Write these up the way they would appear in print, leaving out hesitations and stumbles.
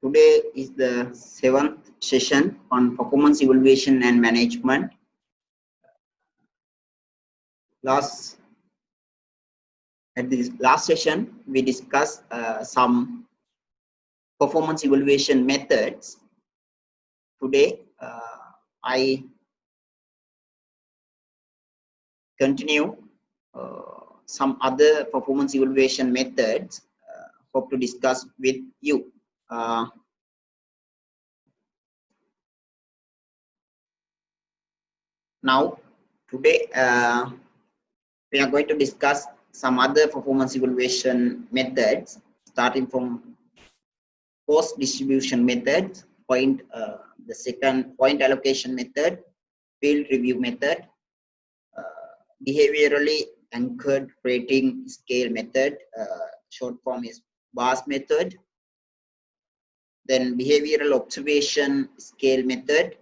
Today is the 7th session on performance evaluation and management. At this last session, we discussed some performance evaluation methods. Today, I continue some other performance evaluation methods. Hope to discuss with you. Now, today we are going to discuss some other performance evaluation methods, starting from cost distribution methods, the second point allocation method, field review method, behaviorally anchored rating scale method, short form is BAS method, then behavioral observation scale method,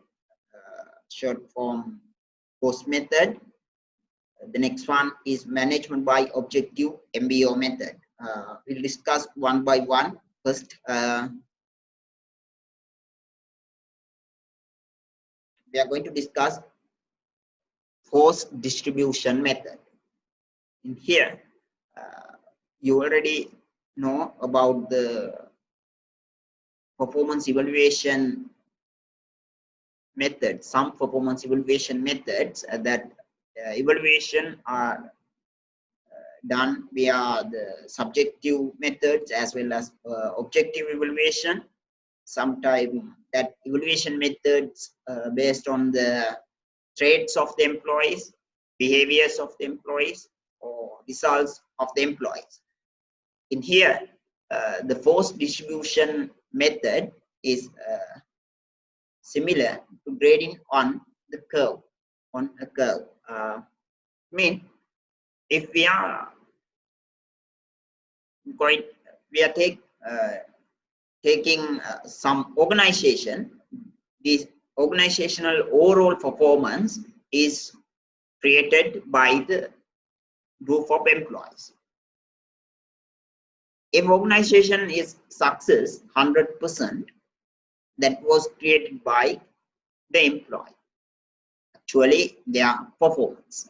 short form POST method. The next one is management by objective MBO method. We'll discuss one by one. First, we are going to discuss cost distribution method. In here, you already know about the performance evaluation methods, some performance evaluation methods that evaluation are done via the subjective methods as well as objective evaluation. Sometimes that evaluation methods based on the traits of the employees, behaviors of the employees, or results of the employees. In here, the force distribution method is similar to grading on the curve, on a curve. If we are taking some organization, this organizational overall performance is created by the group of employees. If organization is success 100%, that was created by the employee, actually their performance.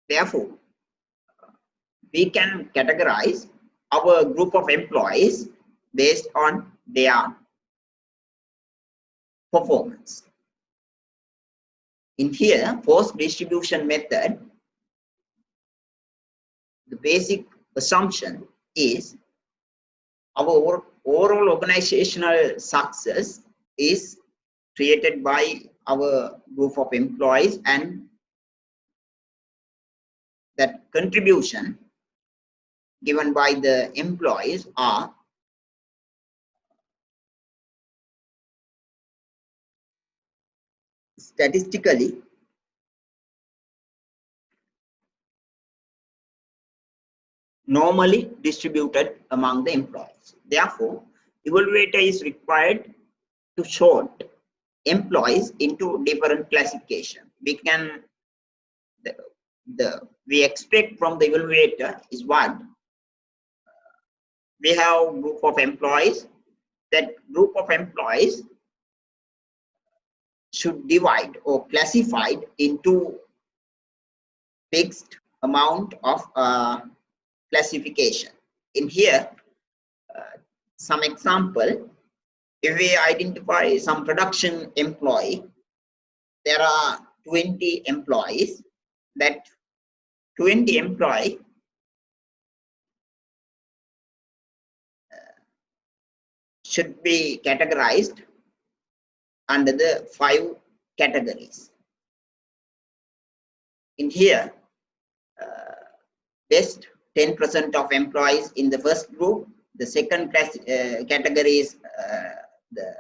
Therefore, we can categorize our group of employees based on their performance. In here, force distribution method, the basic assumption is our overall organizational success is created by our group of employees, and that contribution given by the employees are statistically normally distributed among the employees. Therefore, evaluator is required to sort employees into different classification. We expect from the evaluator is what? We have a group of employees. That group of employees should divide or classified into fixed amount of classification. In here, some example, if we identify some production employee, there are 20 employees. That 20 employee should be categorized under the 5 categories. In here, best 10% of employees in the first group. The second category is the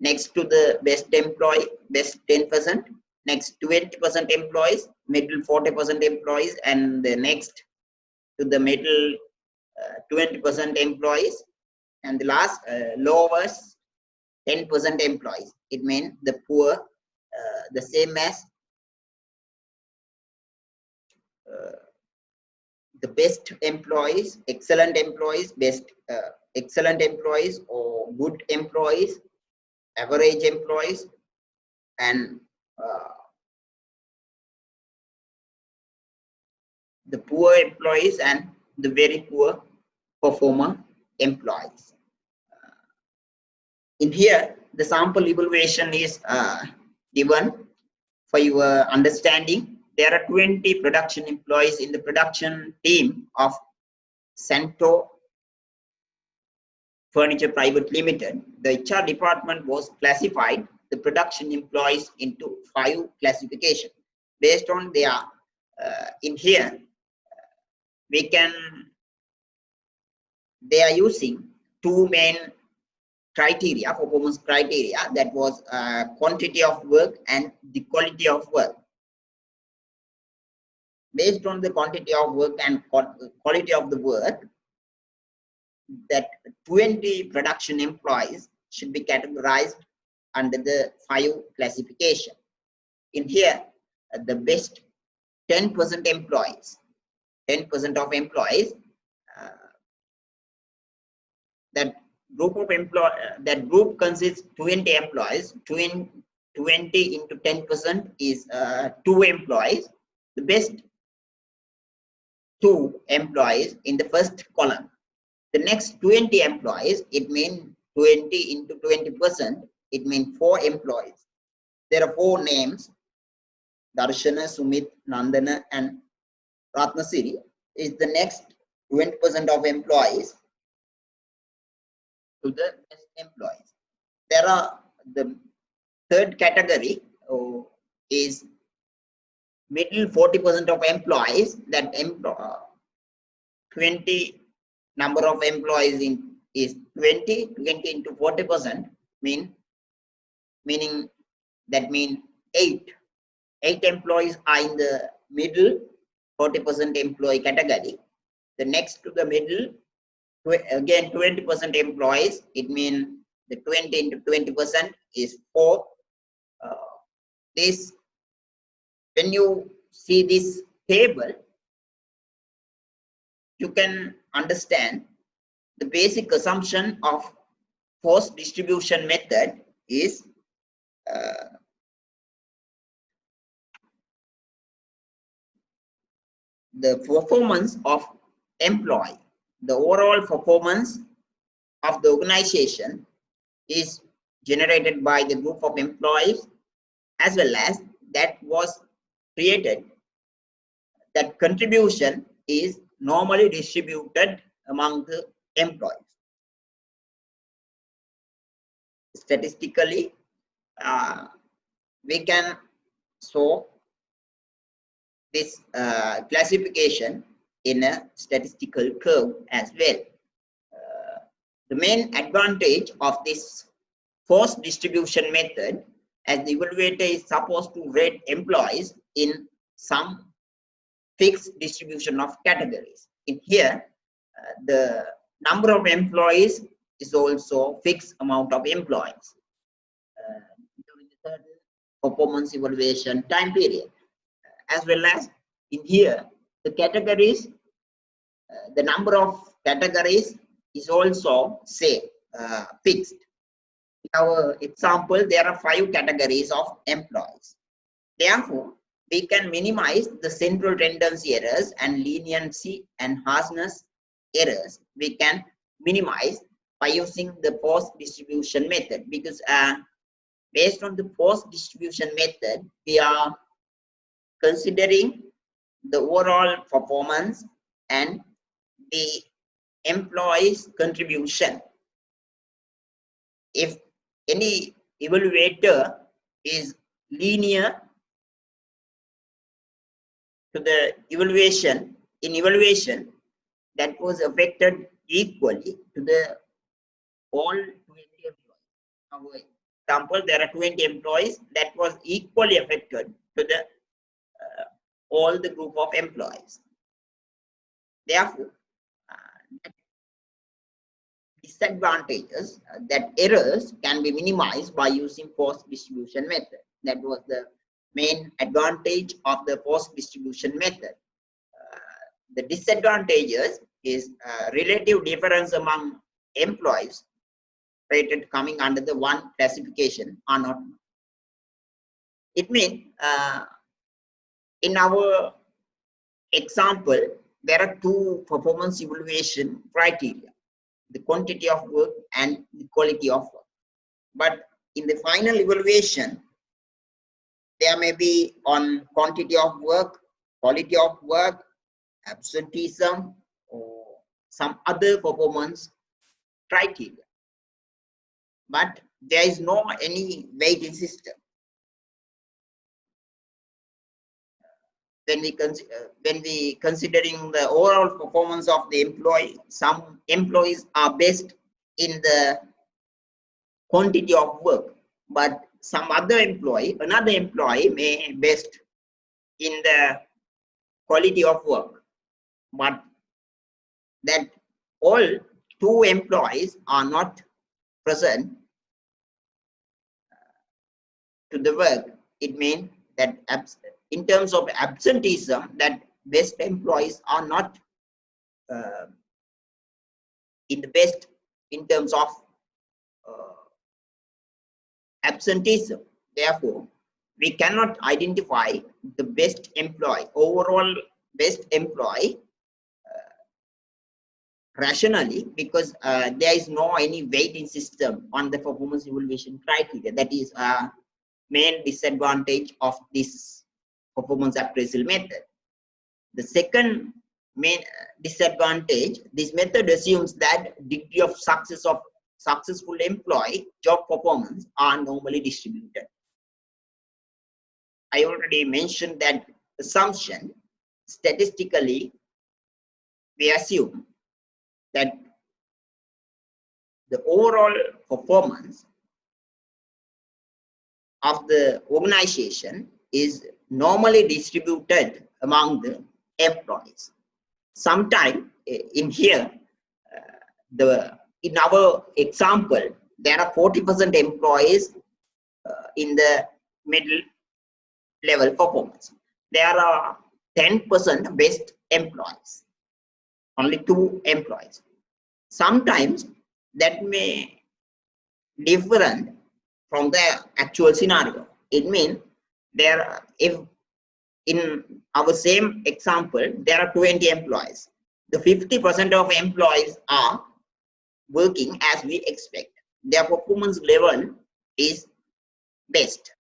next to the best employee, best 10%, next 20% employees, middle 40% employees, and the next to the middle 20% employees, and the last lowest 10% employees. It means the poor, the same as the best employees, excellent employees, best excellent employees or good employees, average employees, and the poor employees and the very poor performer employees. In here, the sample evaluation is given for your understanding. There are 20 production employees in the production team of Santo Furniture Private Limited. The HR department was classified the production employees into 5 classifications. Based on their in here, they are using 2 main criteria, performance criteria, that was quantity of work and the quality of work. Based on the quantity of work and quality of the work, that 20 production employees should be categorized under the 5 classification. In here, the best 10% employees, 10% of employees, that group consists 20 employees. 20 into 10% is 2 employees. The best 2 employees in the first column. The next 20 employees, it means 20 into 20%, it means 4 employees. There are 4 names: Darshana, Sumit, Nandana, and Ratnasiri is the next 20% of employees to the best employees. There are the third category is middle 40% of employees. That 20 number of employees is 20 into 40% meaning 8 employees are in the middle 40% employee category. The next to the middle, again 20% employees, it means the 20 into 20% is 4. This, when you see this table, you can understand the basic assumption of force distribution method is the performance of employee. The overall performance of the organization is generated by the group of employees as well as that was created. That contribution is normally distributed among the employees. Statistically, we can show this classification in a statistical curve as well. The main advantage of this force distribution method, as the evaluator is supposed to rate employees in some fixed distribution of categories. In here, the number of employees is also fixed amount of employees during the certain performance evaluation time period. As well as in here, the categories, the number of categories is also fixed. In our example, there are 5 categories of employees. Therefore, we can minimize the central tendency errors and leniency and harshness errors. We can minimize by using the force distribution method, because based on the force distribution method, we are considering the overall performance and the employee's contribution. If any evaluator is linear to the evaluation, in evaluation that was affected equally to the all 20 employees. For example, there are 20 employees that was equally affected to the all the group of employees. Therefore, disadvantages, that errors can be minimized by using force distribution method. That was the main advantage of the force distribution method. The disadvantages is relative difference among employees rated coming under the one classification are not. It means in our example, there are two performance evaluation criteria, the quantity of work and the quality of work. But in the final evaluation, there may be on quantity of work, quality of work, absenteeism, or some other performance criteria. But there is no any weighting system. When we considering the overall performance of the employee, some employees are best in the quantity of work, but some other employee, another employee may best in the quality of work. But that all two employees are not present to the work, it means that in terms of absenteeism, that best employees are not in the best in terms of absenteeism. Therefore, we cannot identify the best employee, overall best employee rationally, because there is no any weighting system on the performance evaluation criteria. That is main disadvantage of this performance appraisal method. The second main disadvantage, this method assumes that degree of success of successful employee job performance are normally distributed. I already mentioned that assumption. Statistically, we assume that the overall performance of the organization is normally distributed among the employees. Sometime in here, in our example, there are 40% employees in the middle level performance. There are 10% best employees, only 2 employees. Sometimes that may different from the actual scenario. It means if in our same example there are 20 employees, the 50% of employees are working as we expect. Their performance level is best,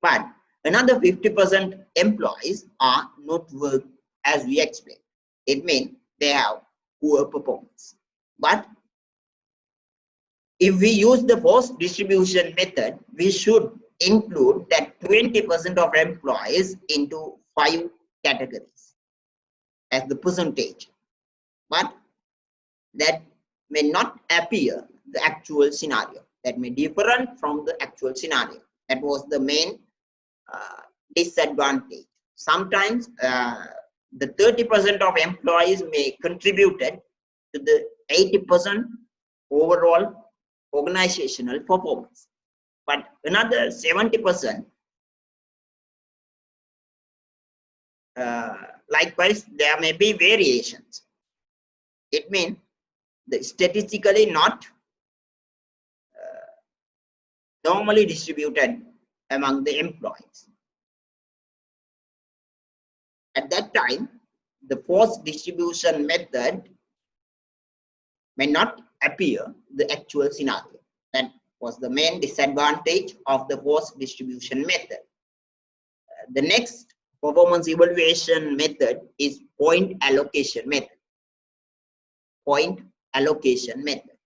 but another 50% employees are not work as we expect. It means they have poor performance. But if we use the forced distribution method, we should include that 20% of employees into 5 categories as the percentage. But that may not appear the actual scenario. That may different from the actual scenario. That was the main disadvantage. Sometimes the 30% of employees may contributed to the 80% overall organizational performance, but another 70% likewise there may be variations. It means the statistically not normally distributed among the employees. At that time, the forced distribution method may not appear the actual scenario. That was the main disadvantage of the forced distribution method. The next performance evaluation method is point allocation method. Point allocation method.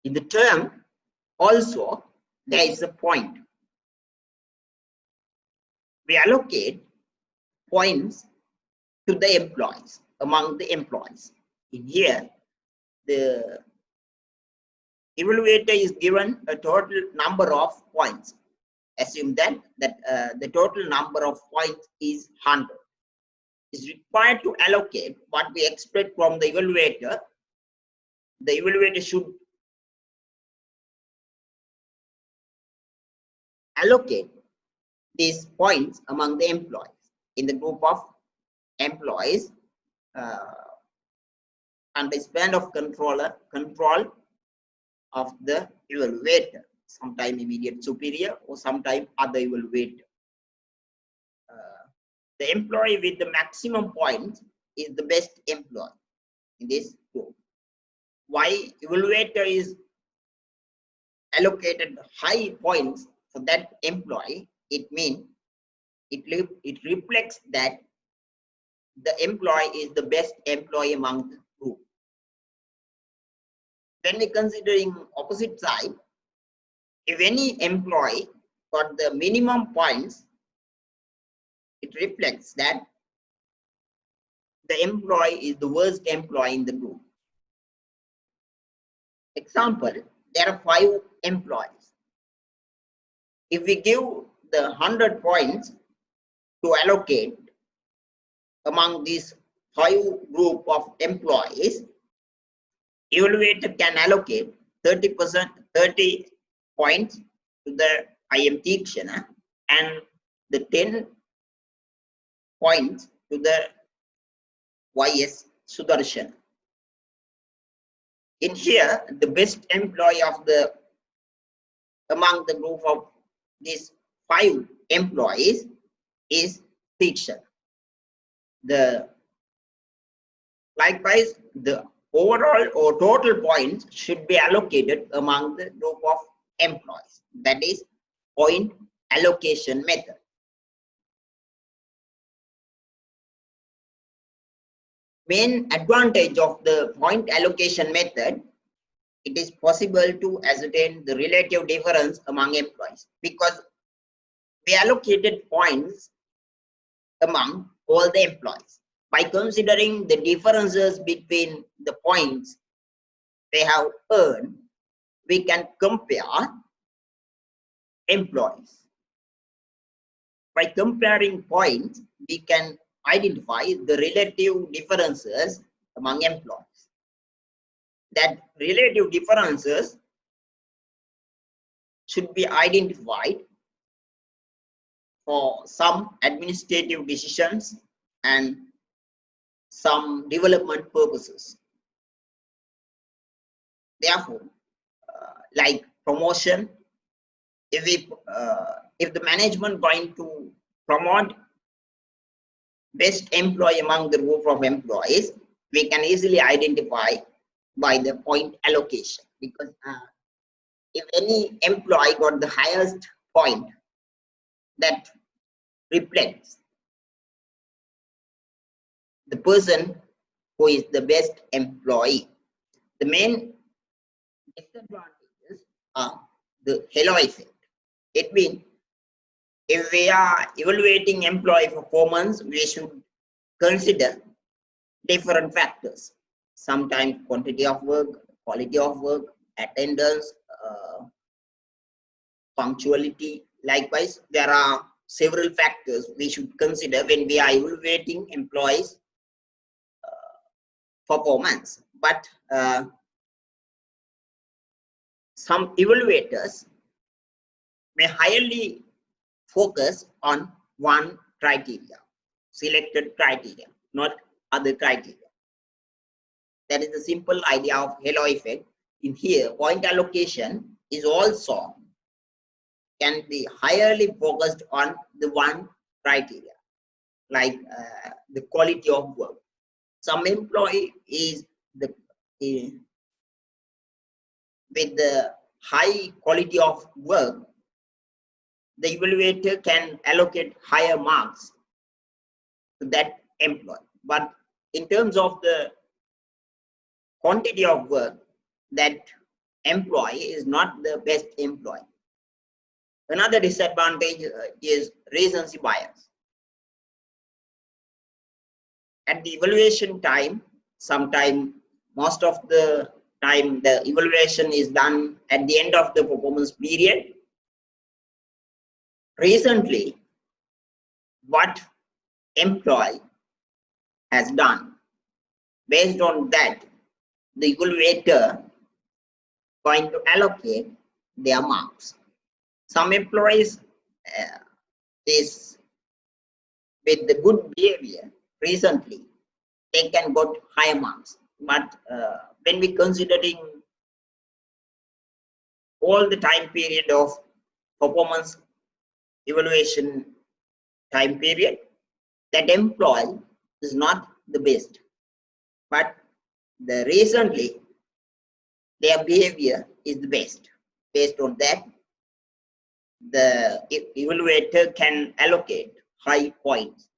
In the term also there is a point. We allocate points to the employees, among the employees. In here, the evaluator is given a total number of points. Assume that the total number of points is 100. Is required to allocate what we expect from the evaluator. The evaluator should allocate these points among the employees. In the group of employees, under span of control of the evaluator, sometime immediate superior or sometime other evaluator. The employee with the maximum points is the best employee in this group. Why evaluator is allocated high points for that employee? It means it reflects that the employee is the best employee among the group. When we considering opposite side, if any employee got the minimum points, it reflects that the employee is the worst employee in the group. Example, there are 5 employees. If we give the 100 points to allocate among these 5 group of employees, evaluator can allocate 30 points to the IM Tikshana and the 10 points to the YS Sudarshan. In here, the best employee of the among the group of these 5 employees is Tikshana. Likewise, the overall or total points should be allocated among the group of employees. That is point allocation method. Main advantage of the point allocation method, it is possible to ascertain the relative difference among employees because we allocated points among all the employees. By considering the differences between the points they have earned, we can compare employees. By comparing points, we can identify the relative differences among employees. That relative differences should be identified for some administrative decisions and some development purposes. Therefore, like promotion, if the management going to promote best employee among the group of employees, we can easily identify by the point allocation, because if any employee got the highest point, that reflects the person who is the best employee. The main disadvantages are the halo effect. It means if we are evaluating employee performance, we should consider different factors. Sometimes quantity of work, quality of work, attendance, punctuality. Likewise, there are several factors we should consider when we are evaluating employees' performance. But some evaluators may highly focus on one criteria, selected criteria, not other criteria. That is the simple idea of halo effect. In here, point allocation is also can be highly focused on the one criteria, like the quality of work. Some employee is with the high quality of work, the evaluator can allocate higher marks to that employee. But in terms of the quantity of work, that employee is not the best employee. Another disadvantage is recency bias. At the evaluation time, sometime most of the time the evaluation is done at the end of the performance period. Recently, what employee has done, based on that, the evaluator going to allocate their marks. Some employees is with the good behavior recently, they can got higher marks. But when we considering all the time period of performance evaluation time period, that employee is not the best, but the recently their behavior is the best. Based on that, the evaluator can allocate high points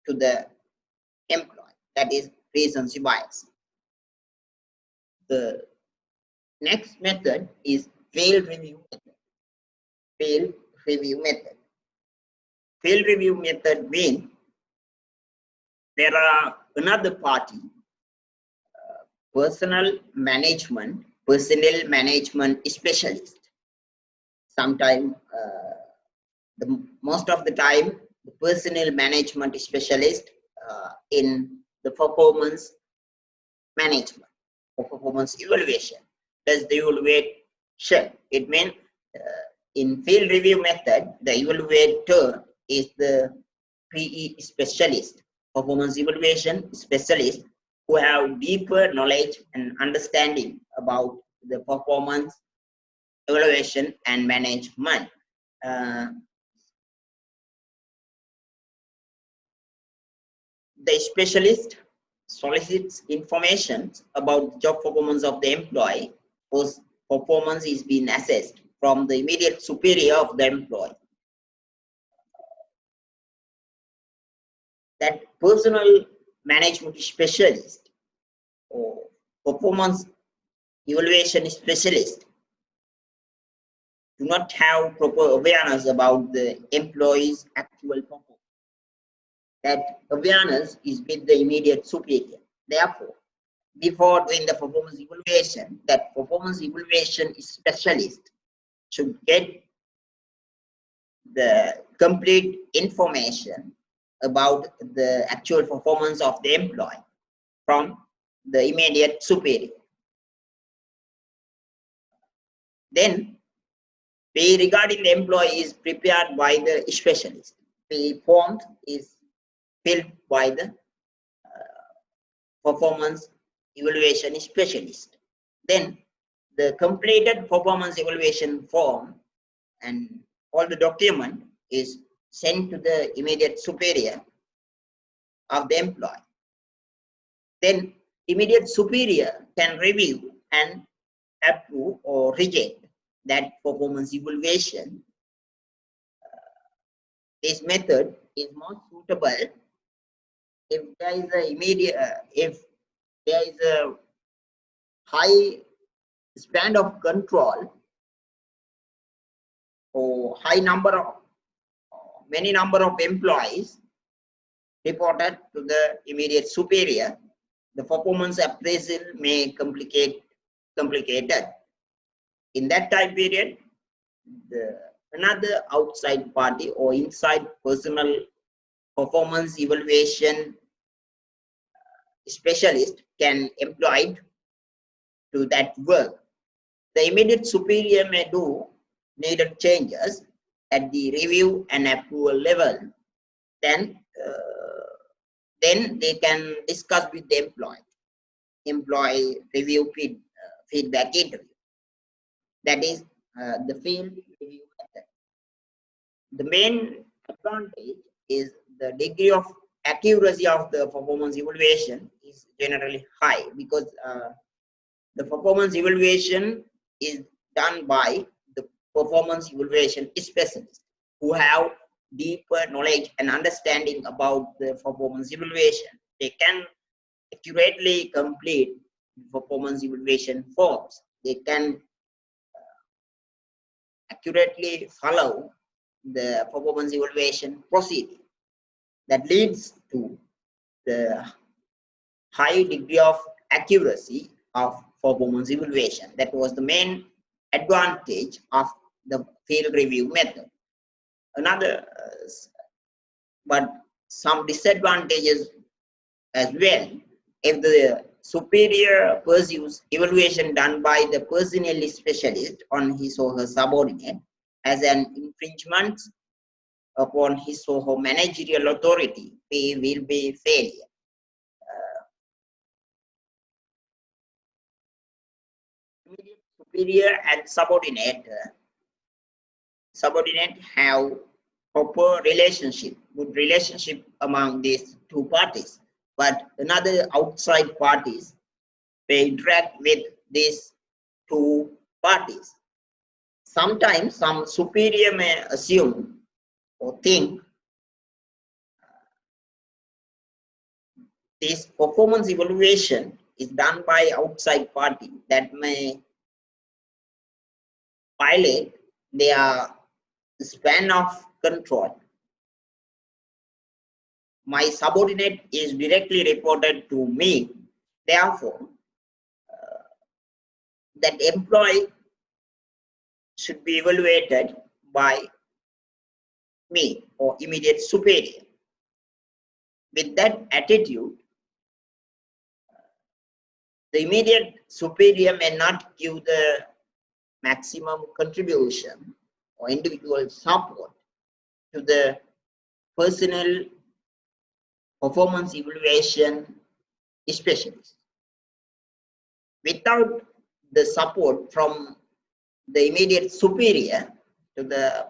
to the employee. That is recency bias. The next method is failed review method. Failed review method. Failed review method means there are another party, personnel management specialist. Sometimes, most of the time, the personnel management specialist in the performance management or performance evaluation does the evaluation. It means in field review method, the evaluator is the PE specialist, performance evaluation specialist, who have deeper knowledge and understanding about the performance evaluation and management. The specialist solicits information about the job performance of the employee whose performance is being assessed from the immediate superior of the employee. That personal management specialist or performance evaluation specialist do not have proper awareness about the employee's actual performance. That awareness is with the immediate superior. Therefore, before doing the performance evaluation, that performance evaluation specialist should get the complete information about the actual performance of the employee from the immediate superior. Then, pay regarding the employee is prepared by the specialist. Pay form is filled by the performance evaluation specialist. Then the completed performance evaluation form and all the document is sent to the immediate superior of the employee. Then immediate superior can review and approve or reject that performance evaluation. This method is more suitable if there is a high span of control or many number of employees reported to the immediate superior, the performance appraisal may complicated. In that time period, another outside party or inside personal performance evaluation specialist can employed to that work. The immediate superior may do needed changes at the review and approval level. Then they can discuss with the employee review feedback interview. That is the field review method. The main advantage is the degree of accuracy of the performance evaluation is generally high, because the performance evaluation is done by the performance evaluation specialists who have deeper knowledge and understanding about the performance evaluation. They can accurately complete performance evaluation forms. They can accurately follow the performance evaluation procedure that leads to the high degree of accuracy of performance evaluation. That was the main advantage of the field review method. Another, but some disadvantages as well. If the superior pursues evaluation done by the personnel specialist on his or her subordinate as an infringement upon his or her managerial authority, pay will be failure. immediate superior and subordinate have proper relationship, good relationship among these two parties. But another outside parties, they interact with these two parties. Sometimes some superior may assume or think this performance evaluation is done by outside party that may violate their span of control. My subordinate is directly reported to me. Therefore, that employee should be evaluated by me or immediate superior. With that attitude, the immediate superior may not give the maximum contribution or individual support to the personal performance evaluation specialist. Without the support from the immediate superior to the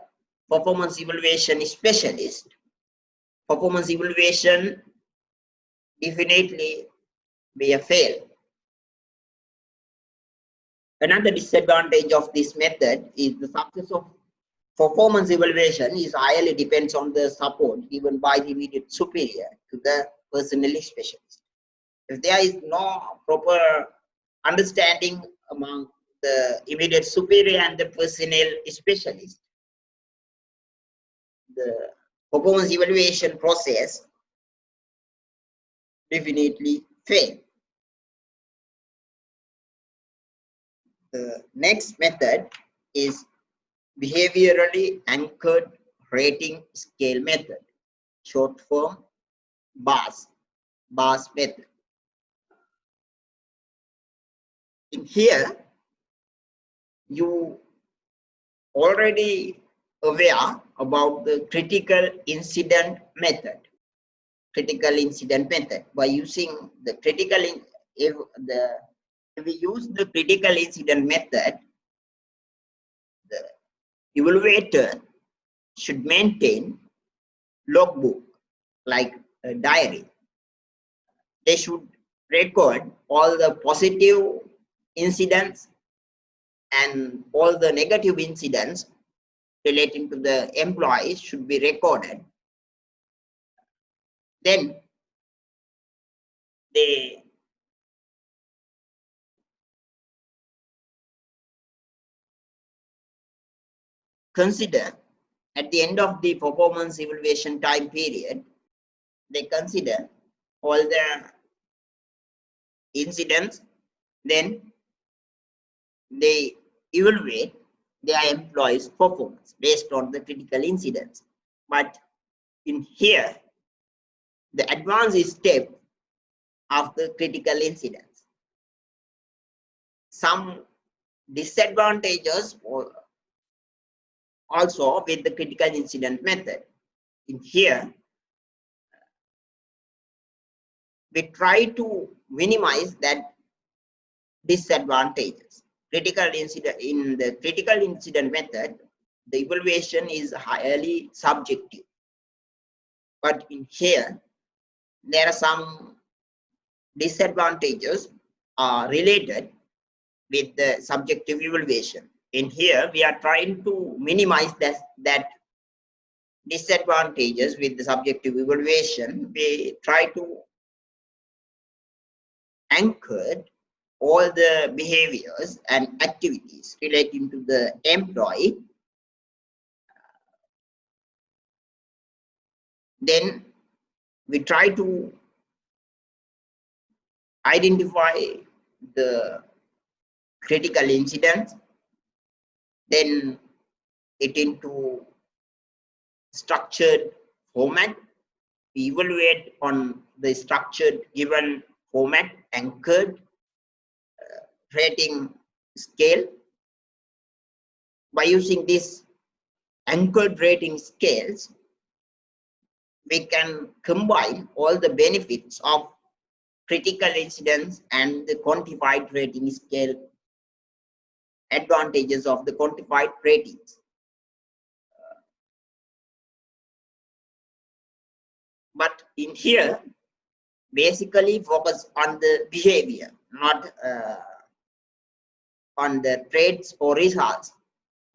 performance evaluation specialist, performance evaluation definitely be a fail. Another disadvantage of this method is the success of performance evaluation is highly depends on the support given by the immediate superior to the personnel specialist. If there is no proper understanding among the immediate superior and the personnel specialist, the performance evaluation process definitely fail. The next method is behaviorally anchored rating scale method, short form BAS method. In here, you already aware about the critical incident method. By using the if we use the critical incident method, the evaluator should maintain logbook like a diary. They should record all the positive incidents and all the negative incidents relating to the employees should be recorded. Then they consider at the end of the performance evaluation time period, they consider all the incidents, then they evaluate their employees' performance based on the critical incidents. But in here, the advanced step after critical incidents. Some disadvantages also with the critical incident method. In here, we try to minimize that disadvantages. In the critical incident method, the evaluation is highly subjective. But in here, there are some disadvantages related with the subjective evaluation. In here, we are trying to minimize that disadvantages with the subjective evaluation. We try to anchor all the behaviors and activities relating to the employee. Then we try to identify the critical incidents, then it into structured format. We evaluate on the structured given format, anchored rating scale. By using this anchored rating scales, we can combine all the benefits of critical incidents and the quantified rating scale advantages of the quantified ratings. But in here, basically focus on the behavior, not on the traits or results.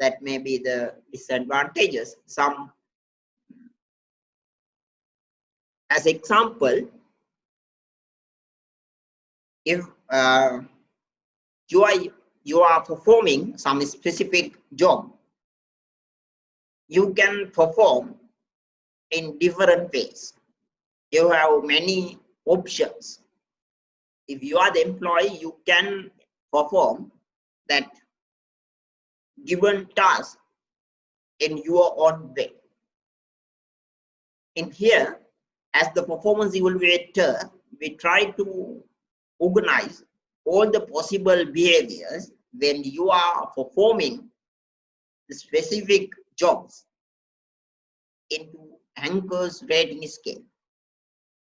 That may be the disadvantages. Some, as example, if you are performing some specific job, you can perform in different ways. You have many options. If you are the employee, you can perform that given task in your own way. In here, as the performance evaluator, we try to organize all the possible behaviors when you are performing the specific jobs into Hanker's rating scale.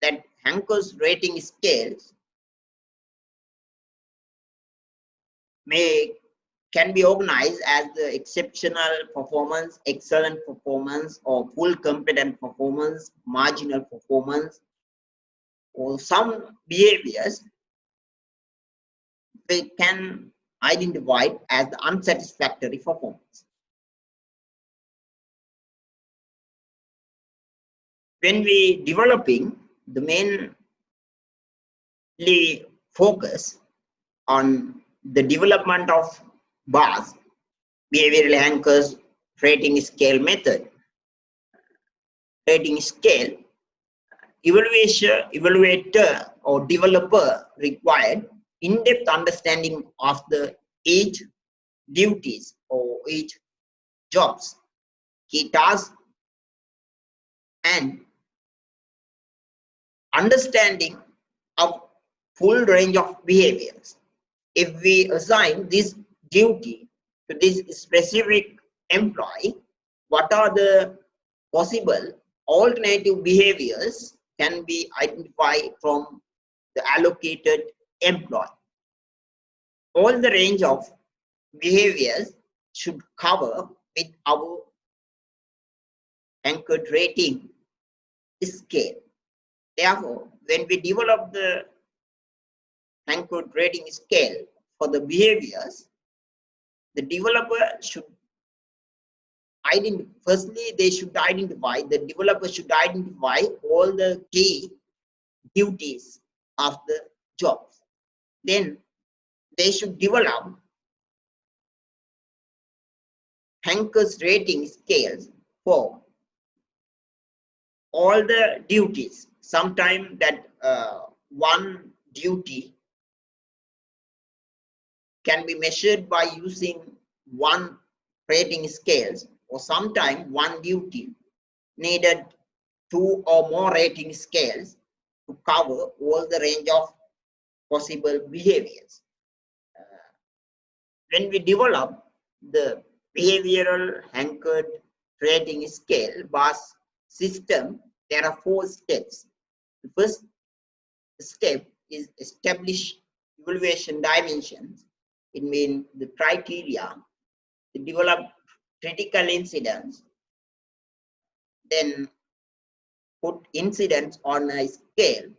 That Hanker's rating scales can be organized as the exceptional performance, excellent performance, or full competent performance, marginal performance, or some behaviors we can identify as the unsatisfactory performance. When we developing, the mainly focus on the development of BAS, behavioral anchors rating scale method. Rating scale, evaluator or developer required in-depth understanding of the each duties or each jobs, key tasks, and understanding of full range of behaviors. If we assign this duty to this specific employee, what are the possible alternative behaviors can be identified from the allocated employee. All the range of behaviors should cover with our anchored rating scale. Therefore, when we develop the anchored rating scale for the behaviors, the developer should the developer should identify all the key duties of the jobs. Then they should develop Hanker's rating scales for all the duties. Sometimes that one duty can be measured by using one rating scales, or sometimes one duty needed two or more rating scales to cover all the range of possible behaviors. When we develop the behavioral anchored rating scale BAS system, there are 4 steps. The first step is establish evaluation dimensions. It means the criteria to develop critical incidents, then put incidents on a scale.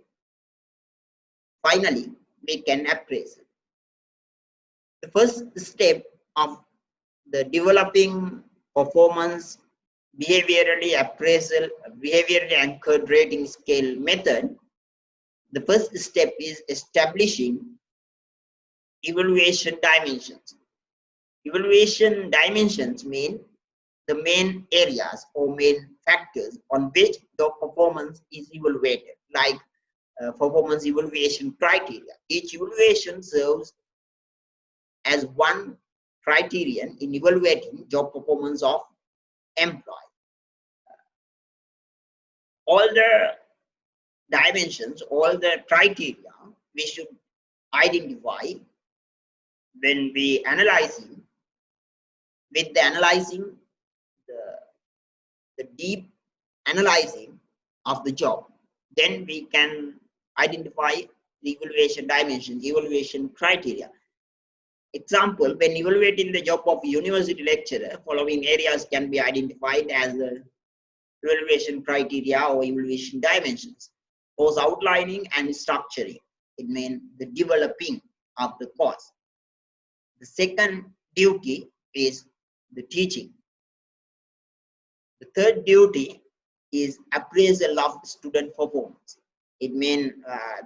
Finally, we can appraise it. The first step of the developing performance behaviorally anchored rating scale method, the first step is establishing evaluation dimensions. Evaluation dimensions mean the main areas or main factors on which the performance is evaluated, like performance evaluation criteria. Each evaluation serves as one criterion in evaluating job performance of employee. All the dimensions, all the criteria we should identify when we analyzing, with the analyzing, the deep analyzing of the job, then we can identify the evaluation dimensions, evaluation criteria. Example, when evaluating the job of university lecturer, following areas can be identified as the evaluation criteria or evaluation dimensions. Course outlining and structuring. It means the developing of the course. The second duty is the teaching. The third duty is appraisal of student performance. It means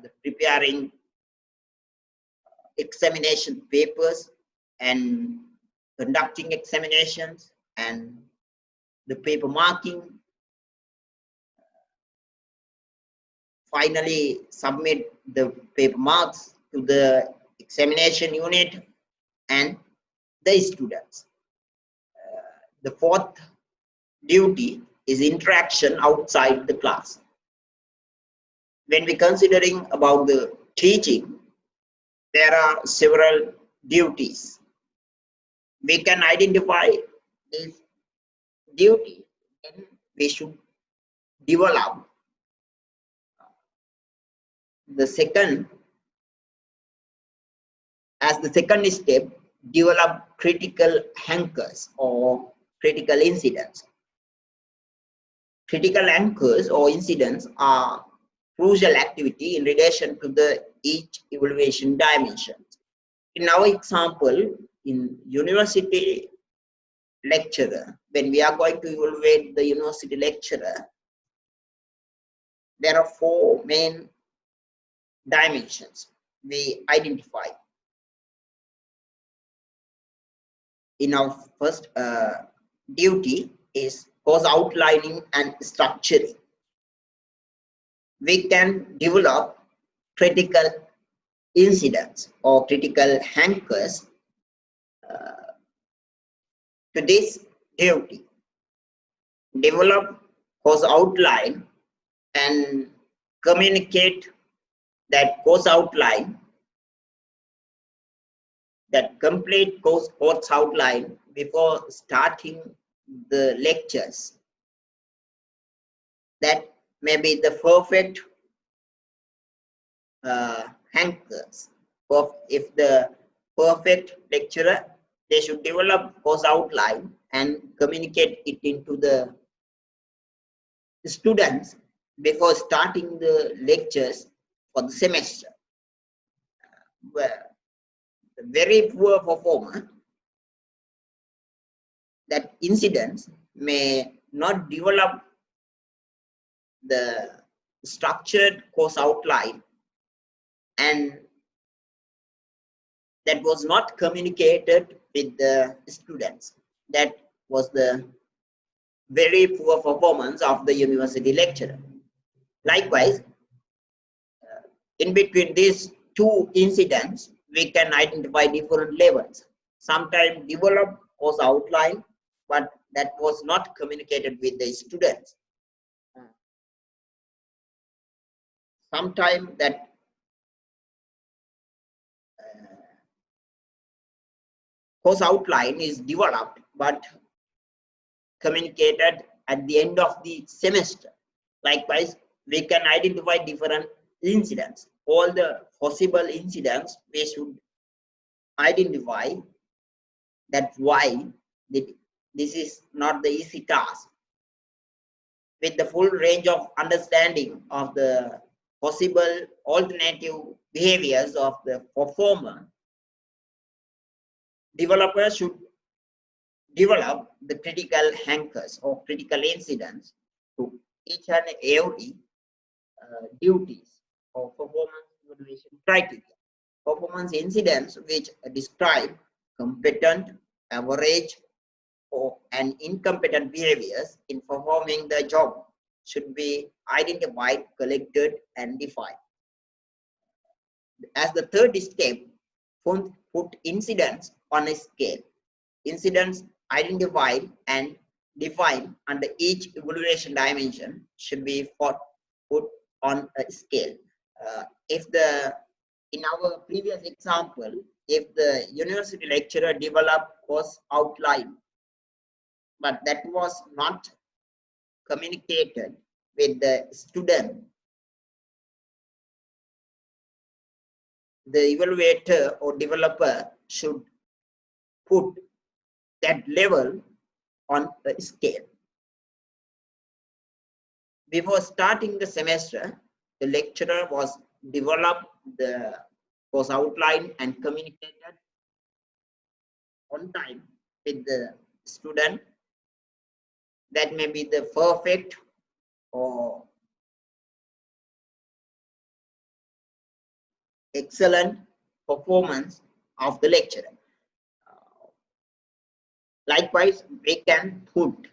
the preparing examination papers and conducting examinations and the paper marking. Finally, submit the paper marks to the examination unit and the students. The fourth duty is interaction outside the class. When we're considering about the teaching, there are several duties. We can identify this duty and we should develop the second, as the second step, develop critical anchors or critical incidents. Critical anchors or incidents are crucial activity in relation to the each evaluation dimension. In our example, in university lecturer, when we are going to evaluate the university lecturer, there are four main dimensions we identify. In our first duty is course outlining and structuring. We can develop critical incidents or critical anchors to this duty. Develop course outline and communicate that course outline, that complete course outline before starting the lectures. That may be the perfect anchors. If the perfect lecturer, they should develop course outline and communicate it into the students before starting the lectures for the semester. Where the very poor performer, that incidents may not develop the structured course outline and that was not communicated with the students. That was the very poor performance of the university lecturer. Likewise, in between these two incidents, we can identify different levels. Sometimes develop course outline, but that was not communicated with the students. Sometimes that course outline is developed but communicated at the end of the semester. Likewise, we can identify different incidents. All the possible incidents we should identify. That's why this is not the easy task. With the full range of understanding of the possible alternative behaviors of the performer, developers should develop the critical anchors or critical incidents to each and every duties or performance evaluation criteria. Performance incidents which describe competent, average, or and incompetent behaviors in performing the job should be identified, collected, and defined. As the third step, put incidents on a scale. Incidents identified and defined under each evaluation dimension should be put on a scale. In our previous example, if the university lecturer developed course outline, but that was not communicated with the student, the evaluator or developer should put that level on a scale. Before starting the semester, the lecturer was developed the course outline and communicated on time with the student. That may be the perfect or excellent performance of the lecturer. Likewise, we can put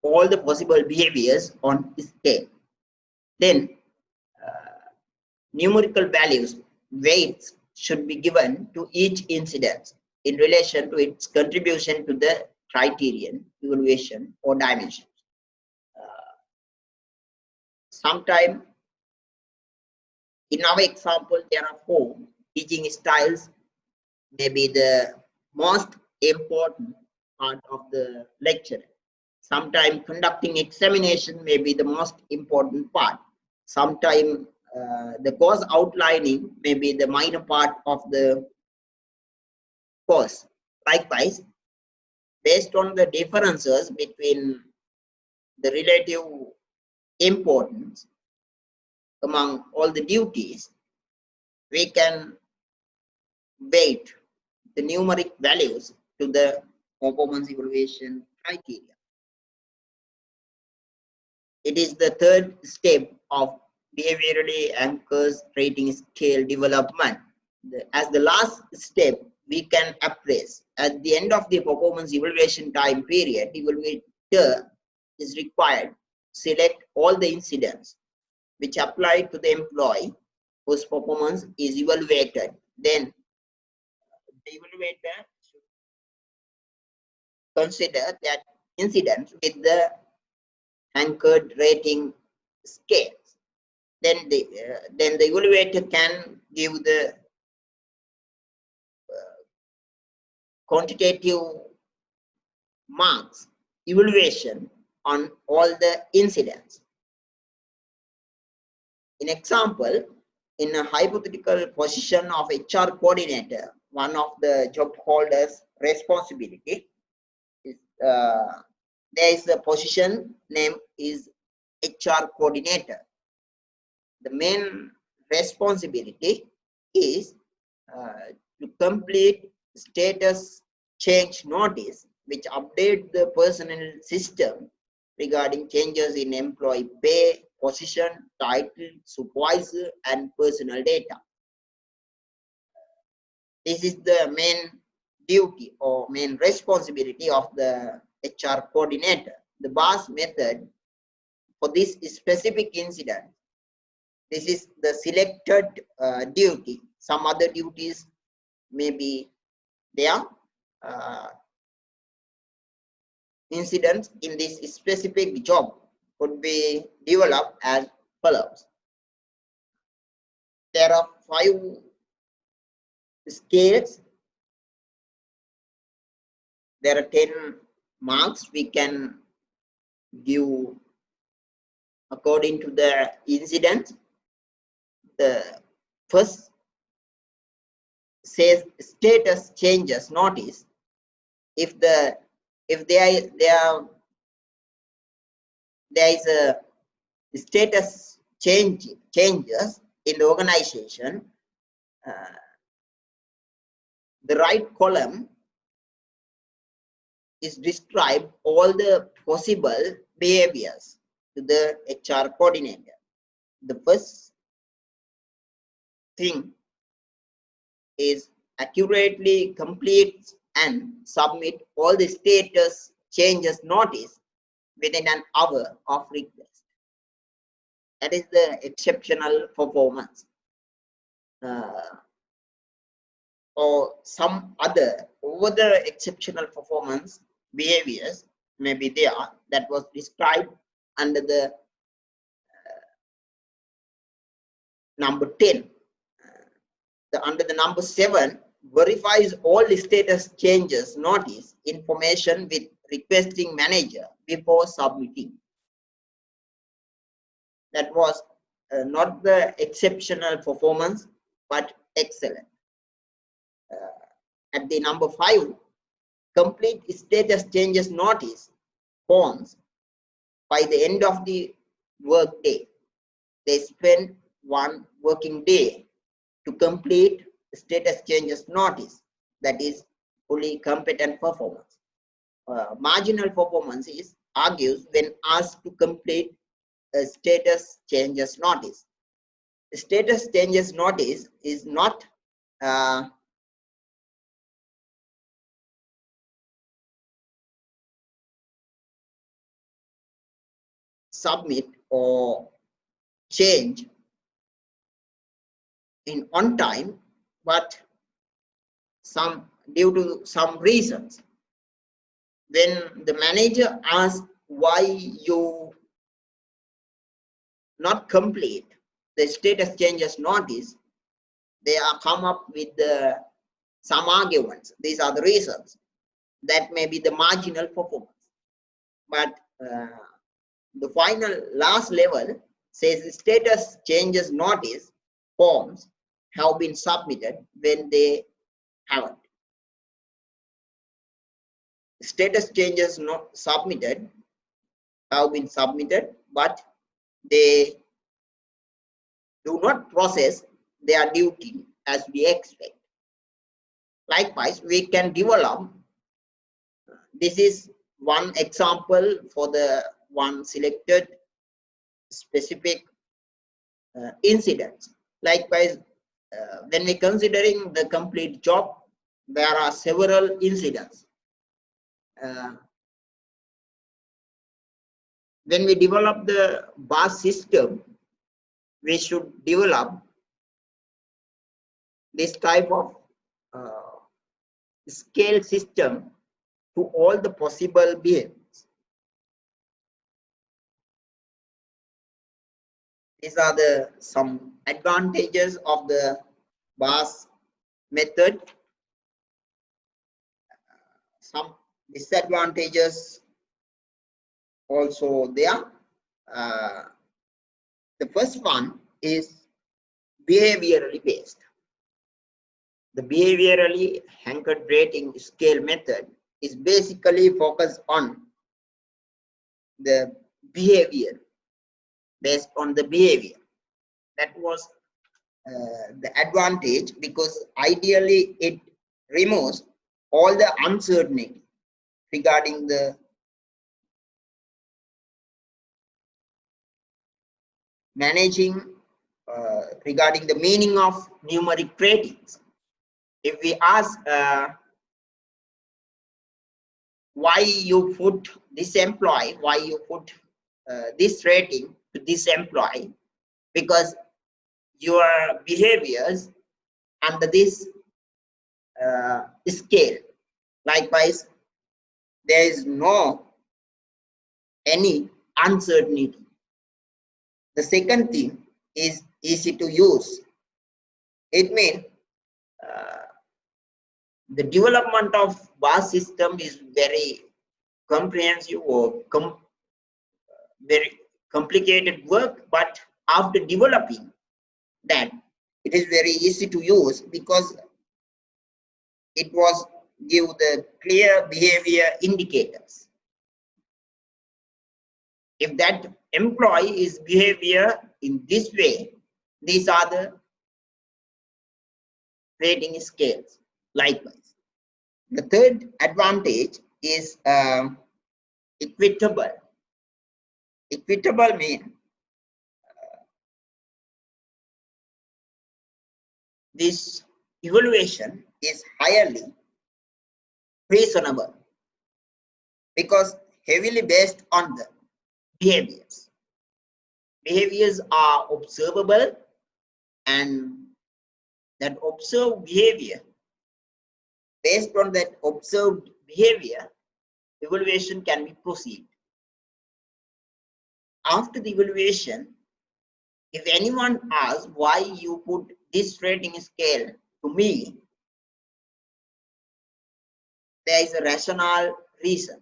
all the possible behaviors on scale. Then numerical values, weights should be given to each incident in relation to its contribution to the criterion, evaluation, or dimension. Sometime in our example, there are 4 teaching styles, maybe the most important part of the lecture. Sometimes conducting examination may be the most important part. Sometimes the course outlining may be the minor part of the course. Likewise, based on the differences between the relative importance among all the duties, we can weight the numeric values to the performance evaluation criteria. It is the third step of behaviorally anchors rating scale development. As the last step, we can appraise. At the end of the performance evaluation time period, evaluator is required to select all the incidents which apply to the employee whose performance is evaluated. Then the evaluator should consider that incident with the anchored rating scales. Then the evaluator can give the quantitative marks evaluation on all the incidents. In example, in a hypothetical position of HR coordinator, one of the job holders' responsibility is there is a position name is HR coordinator. The main responsibility is to complete status change notice which update the personnel system regarding changes in employee pay, position, title, supervisor, and personal data. This is the main duty or main responsibility of the HR coordinator. The BAS method for this specific incident, this is the selected duty. Some other duties may be there. Incidents in this specific job could be developed as follows. There are 5 scales. There are 10 marks we can give according to the incident. The first says status changes notice. If there is a status changes in the organization, the right column is describe all the possible behaviors to the HR coordinator. The first thing is accurately complete and submit all the status changes notice within an hour of request. That is the exceptional performance. Or some other over the exceptional performance behaviors may be there that was described under the number 10. Under the number 7, verifies all the status changes notice information with requesting manager before submitting. That was not the exceptional performance but excellent. At the number 5, complete status changes notice forms by the end of the work day. They spend one working day to complete status changes notice, that is fully competent performance. Marginal performance is argues when asked to complete a status changes notice. Status changes notice is not submit or change in on time, but some due to some reasons. When the manager asks why you not complete the status changes notice, they are come up with some arguments. These are the reasons. That may be the marginal performance. But the final last level says status changes notice forms have been submitted when they haven't. Status changes not submitted have been submitted, but they do not process their duty as we expect. Likewise, we can develop, this is one example for the one selected specific incidents. Likewise, when we considering the complete job, there are several incidents. When we develop the BAS system, we should develop this type of scale system to all the possible behaviors. These are the some advantages of the BAS method. Some disadvantages also there. The first one is behaviorally based. The behaviorally anchored rating scale method is basically focused on the behavior, based on the behavior. That was the advantage, because ideally it removes all the uncertainty regarding the managing, regarding the meaning of numeric ratings. If we ask why you put this employee, why you put this rating to this employee, because your behaviors under this scale. Likewise, there is no any uncertainty. The second thing is easy to use. It means the development of BAS system is very comprehensive or very complicated work, but after developing that, it is very easy to use, because it was give the clear behavior indicators. If that employee is behavior in this way, these are the rating scales. Likewise, the third advantage is equitable. Equitable means this evaluation is highly reasonable, because heavily based on the behaviors. Behaviors are observable, and that observed behavior, based on that observed behavior, evaluation can be proceeded. After the evaluation, if anyone asks why you put this rating scale to me, there is a rational reason.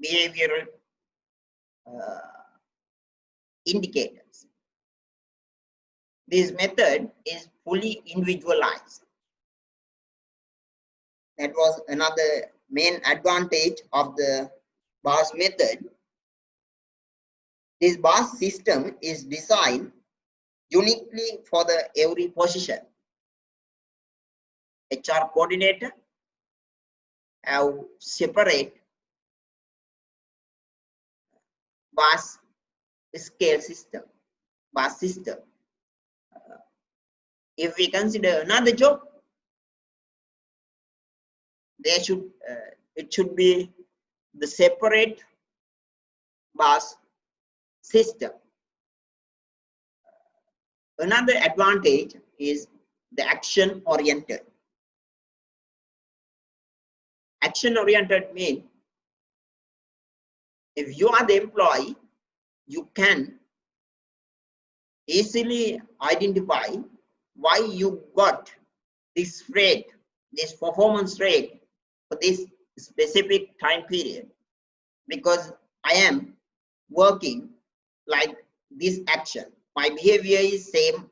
Behavioral indicators. This method is fully individualized. That was another main advantage of the BAS method. This BAS system is designed uniquely for the every position. HR coordinator have separate BAS scale system, BAS system. If we consider another job, there should it should be the separate BAS system. Another advantage is the action oriented. Action oriented means if you are the employee, you can easily identify why you got this rate, this performance rate for this specific time period, because I am working like this action. My behavior is same.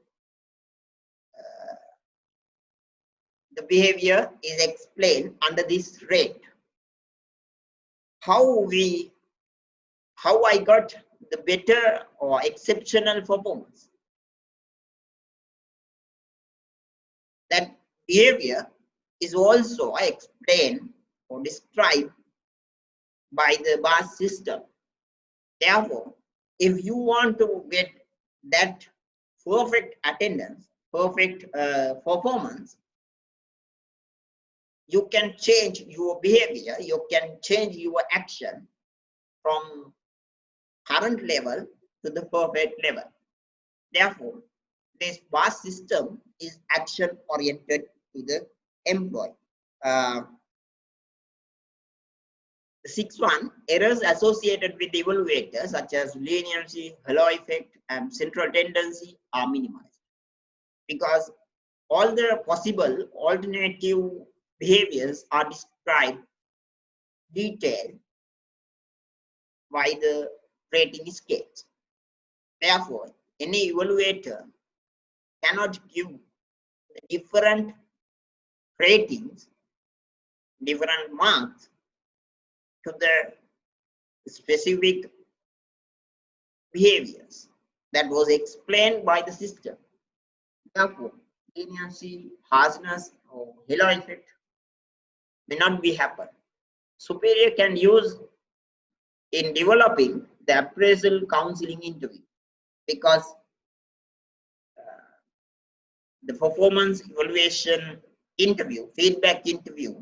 The behavior is explained under this rate. How I got the better or exceptional performance. That behavior is also explained or described by the BAS system. Therefore, if you want to get that perfect attendance, perfect performance, you can change your behavior, you can change your action from current level to the perfect level. Therefore, this BAS system is action oriented to the employee. The sixth one, errors associated with the evaluator such as leniency, halo effect, and central tendency are minimized, because all the possible alternative behaviors are described detailed by the rating scales. Therefore, any evaluator cannot give different ratings, different marks to the specific behaviors that was explained by the system. Therefore, leniency, harshness, or halo effect may not be happen. Superior can use in developing the appraisal counseling interview, because the performance evaluation interview, feedback interview,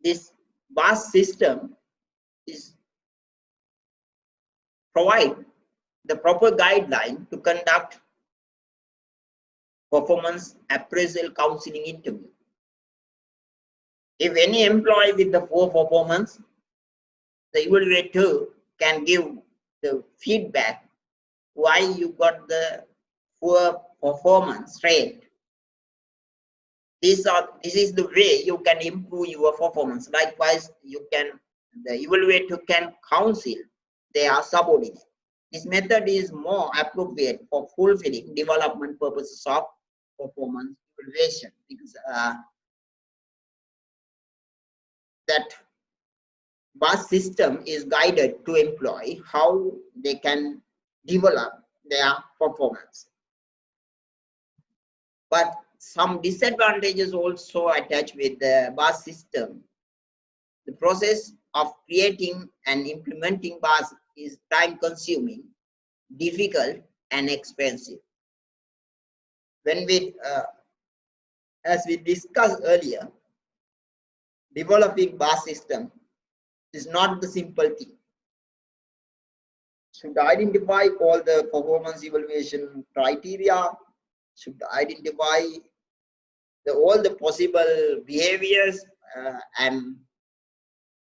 this BAS system is provide the proper guideline to conduct performance appraisal counseling interview. If any employee with the poor performance, the evaluator can give the feedback why you got the poor performance rate. This is the way you can improve your performance. Likewise, the evaluator can counsel their subordinate. This method is more appropriate for fulfilling development purposes of performance evaluation, because that BAS system is guided to employee how they can develop their performance. But some disadvantages also attached with the BAS system. The process of creating and implementing BAS is time consuming, difficult, and expensive. When as we discussed earlier, developing BAS system is not the simple thing. Should identify all the performance evaluation criteria, should identify all the possible behaviors and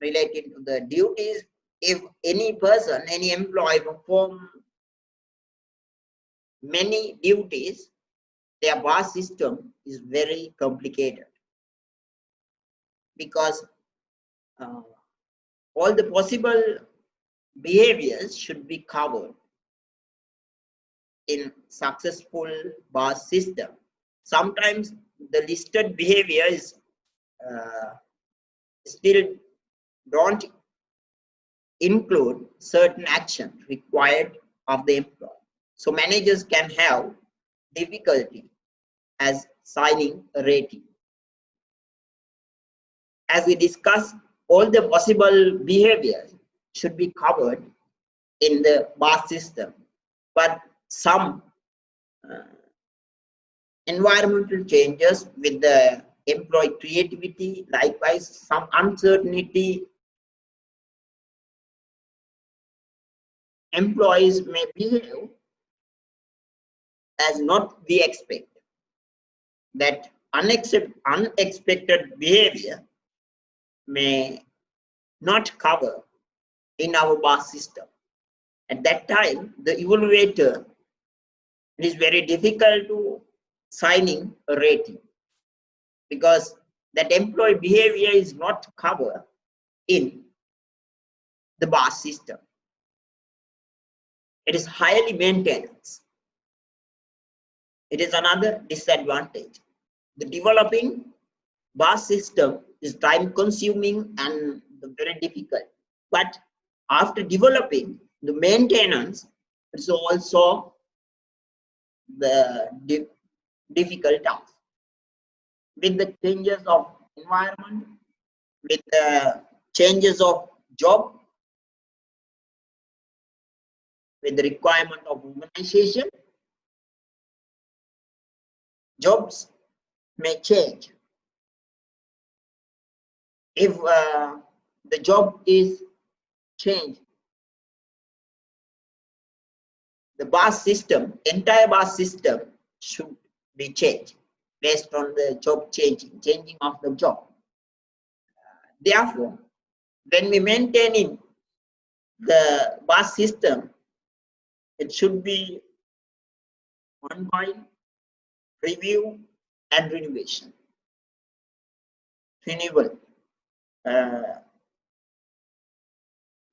related to the duties. If any person, any employee perform many duties, their BAS system is very complicated, because all the possible behaviors should be covered in successful BAS system. Sometimes the listed behavior is still don't include certain action required of the employee. So managers can have difficulty as signing a rating. As we discussed, all the possible behaviors should be covered in the BAS system, but some environmental changes with the employee creativity, likewise some uncertainty, employees may behave as not we expect. That unexpected behavior may not cover in our BAS system. At that time, the evaluator, it is very difficult to signing a rating because that employee behavior is not covered in the BAS system. It is highly maintenance. It is another disadvantage. The developing BAS system is time consuming and very difficult. But after developing, the maintenance is also the difficult task. With the changes of environment, with the changes of job, with the requirement of organization, jobs may change. If the job is changed, the BAS system, entire BAS system should be changed based on the job changing of the job. Therefore, when we maintaining the BAS system, it should be ongoing review and renovation. Renewal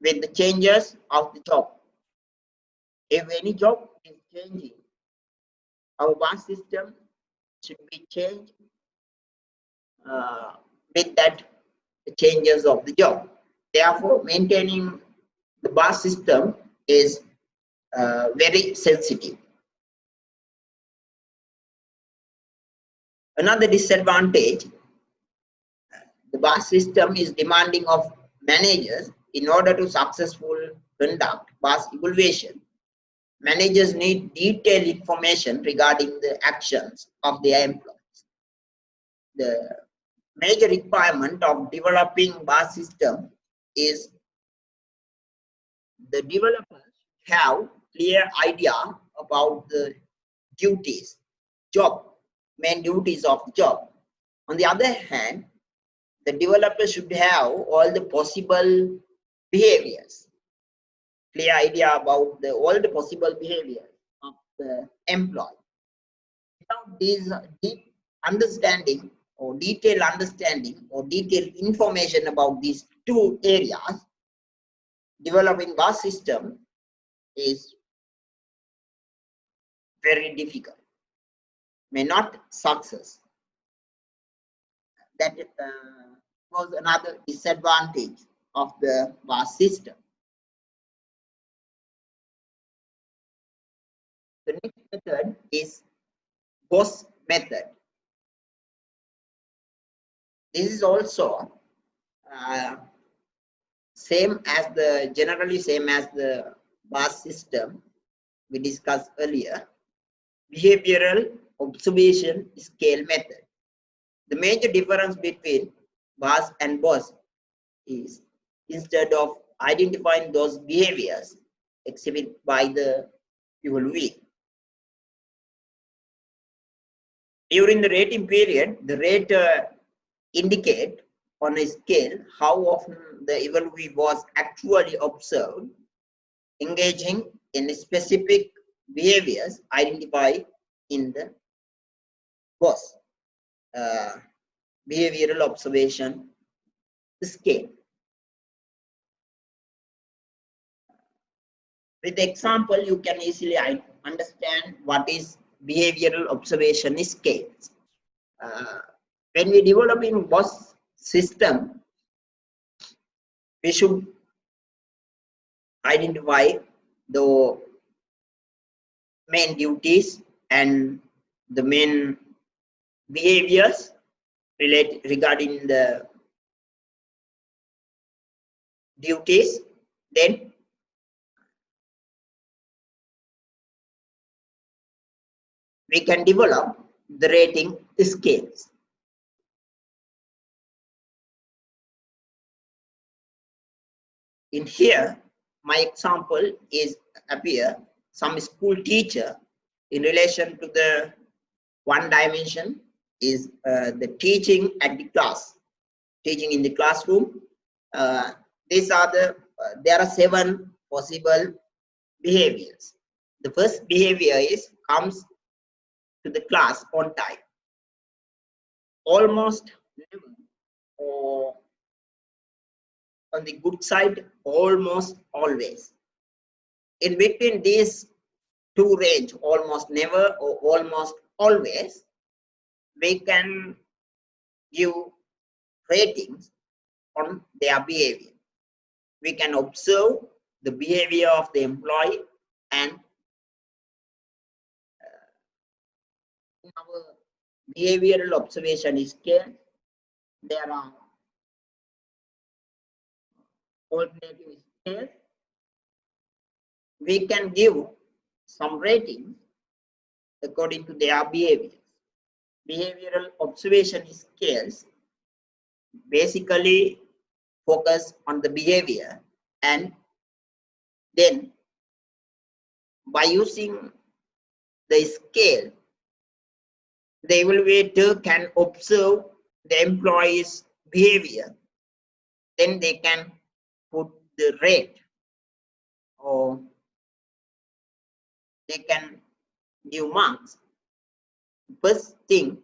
with the changes of the job. If any job is changing, our BAS system should be changed with that changes of the job. Therefore, maintaining the BAS system is very sensitive. Another disadvantage, the BAS system is demanding of managers. In order to successfully conduct BAS evaluation, managers need detailed information regarding the actions of their employees. The major requirement of developing BAS system is the developers have clear idea about the duties, main duties of the job. On the other hand, the developer should have all the possible behaviors, clear idea about all the possible behaviors of the employee. Without this deep understanding or detailed understanding or detailed information about these two areas, developing BAS system is very difficult, may not success. That was another disadvantage of the BAS system. The next method is BOSS method. This is also generally same as the BAS system we discussed earlier. Behavioral observation scale method. The major difference between BAS and BOSS is instead of identifying those behaviors exhibited by the evaluee. During the rating period, the rater indicate on a scale how often the evaluee was actually observed, engaging in specific behaviors identified in the BOSS behavioral observation scale. With the example, you can easily understand what is behavioral observation scales. When we develop in BOSS system, we should identify the main duties and the main behaviors regarding the duties. Then we can develop the rating scales. In here, my example is appear some school teacher in relation to the one dimension is the teaching at the class, teaching in the classroom. These are there are 7 possible behaviors. The first behavior is comes to the class on time, almost never, or on the good side, almost always. In between these two range, almost never or almost always, we can give ratings on their behavior. We can observe the behavior of the employee, and in our behavioral observation scale, there are alternative scales. We can give some ratings according to their behavior. Behavioral observation scales basically focus on the behavior, and then by using the scale, the evaluator can observe the employee's behavior. Then they can put the rate, or they can give marks. First thing,